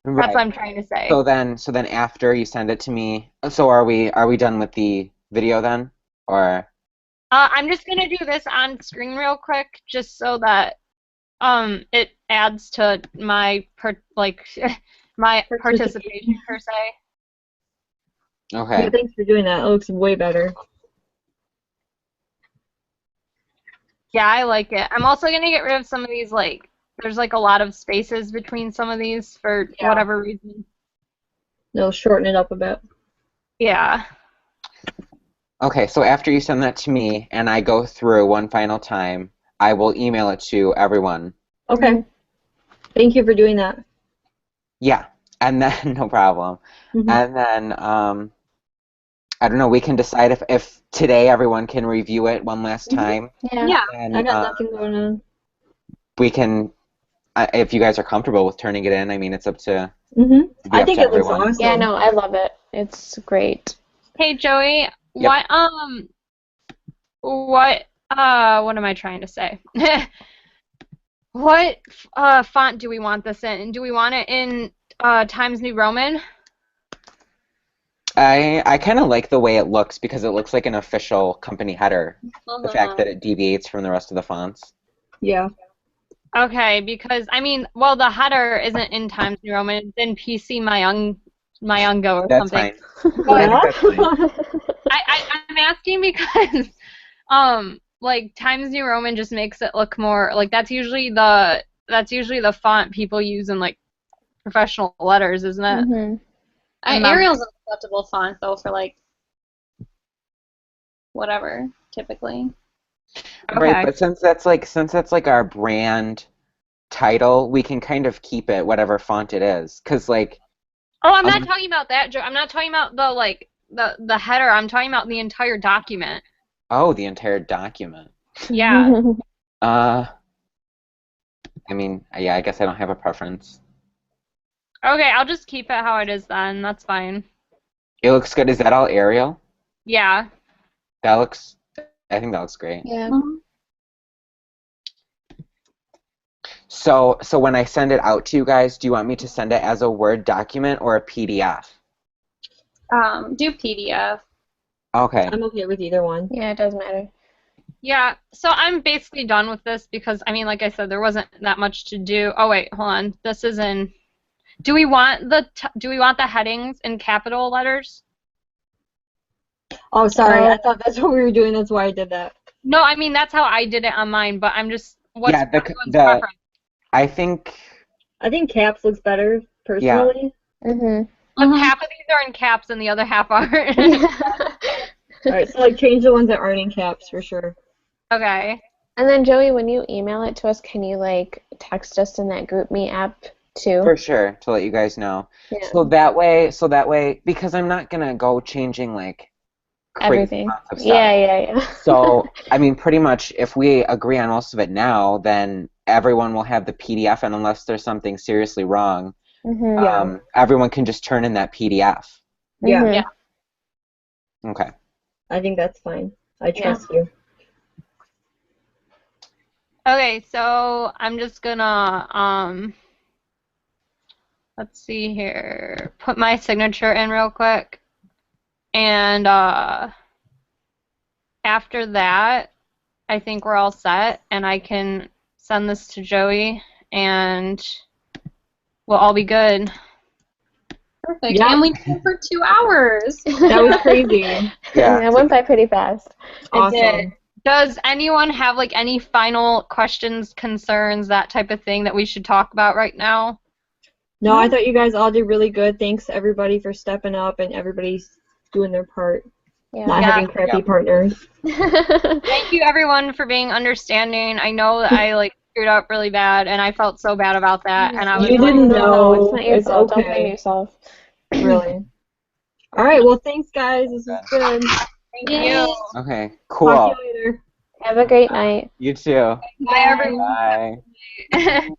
Right. what I'm trying to say. So then after you send it to me, so are we done with the video then? Or I'm just gonna do this on screen real quick, just so that it adds to my my participation per se. okay. Yeah, thanks for doing that. It looks way better. Yeah, I like it. I'm also gonna get rid of some of these there's like a lot of spaces between some of these for whatever reason. It'll shorten it up a bit. Yeah. Okay, so after you send that to me and I go through one final time, I will email it to everyone. Okay. Thank you for doing that. Yeah, and then no problem. Mhm. And then I don't know, we can decide if today everyone can review it one last time. Yeah. And I got nothing going on. we can, if you guys are comfortable with turning it in, I mean, it's up to, Mhm. to be I up think to it looks everyone. awesome. Yeah, no, I love it. It's great. Hey Joey, Yep. what am I trying to say? What font do we want this in? Do we want it in Times New Roman? I kind of like the way it looks because it looks like an official company header. The fact that it deviates from the rest of the fonts. Yeah. Okay, because I mean, well, the header isn't in Times New Roman; it's in PC Myungo or That's something. fine. But I think that's fine. I'm asking because like Times New Roman just makes it look more like that's usually the font people use in like professional letters, isn't it? Mm-hmm. Arial's an acceptable font though for like whatever typically. Right, but since that's like our brand title, we can kind of keep it whatever font it is. 'Cause like Oh, I'm not talking about that, Joe. I'm not talking about the header. I'm talking about the entire document. oh, the entire document. Yeah. I mean, yeah, I guess I don't have a preference. Okay, I'll just keep it how it is then. That's fine. It looks good. Is that all Arial? Yeah. I think that looks great. Yeah. So when I send it out to you guys, do you want me to send it as a Word document or a PDF? Do PDF. Okay. I'm okay with either one. Yeah, it doesn't matter. Yeah, so I'm basically done with this because, I mean, like I said, there wasn't that much to do. Oh, wait, hold on. This is in... Do we want the headings in capital letters? Oh, sorry. I thought that's what we were doing. That's why I did that. No, I mean, that's how I did it on mine, but I'm just what's Yeah, everyone's the preference? I think caps looks better personally. Mhm. But half of these are in caps and the other half aren't. All right, so like change the ones that aren't in caps for sure. Okay. And then Joey, when you email it to us, can you like text us in that GroupMe app too? for sure to let you guys know. Yeah. So that way, because I'm not gonna go changing like crazy Everything. amounts of stuff. Yeah. So, I mean, pretty much if we agree on most of it now, then everyone will have the PDF, and unless there's something seriously wrong, Mhm. everyone can just turn in that PDF. Yeah. Mhm. Yeah. Okay. I think that's fine. I trust you. Okay, so I'm just gonna let's see here. Put my signature in real quick. And after that, I think we're all set, and I can send this to Joey, and we'll all be good. Perfect. Yeah. And we did it for 2 hours. That was crazy. Yeah. It went by pretty fast. Awesome. Does anyone have like any final questions, concerns, that type of thing that we should talk about right now? No, I thought you guys all did really good. Thanks everybody for stepping up and everybody's doing their part. Not Yeah. having crappy partners. Thank you everyone for being understanding. I know that I like screwed up really bad, and I felt so bad about that. And I was You like, didn't No, know. it's not your It's fault. Don't okay. blame yourself. Really. All right. Well, thanks guys. This was good. thank you. Okay. Talk Cool. to you later. Have a great night. You too. Bye everyone. Bye.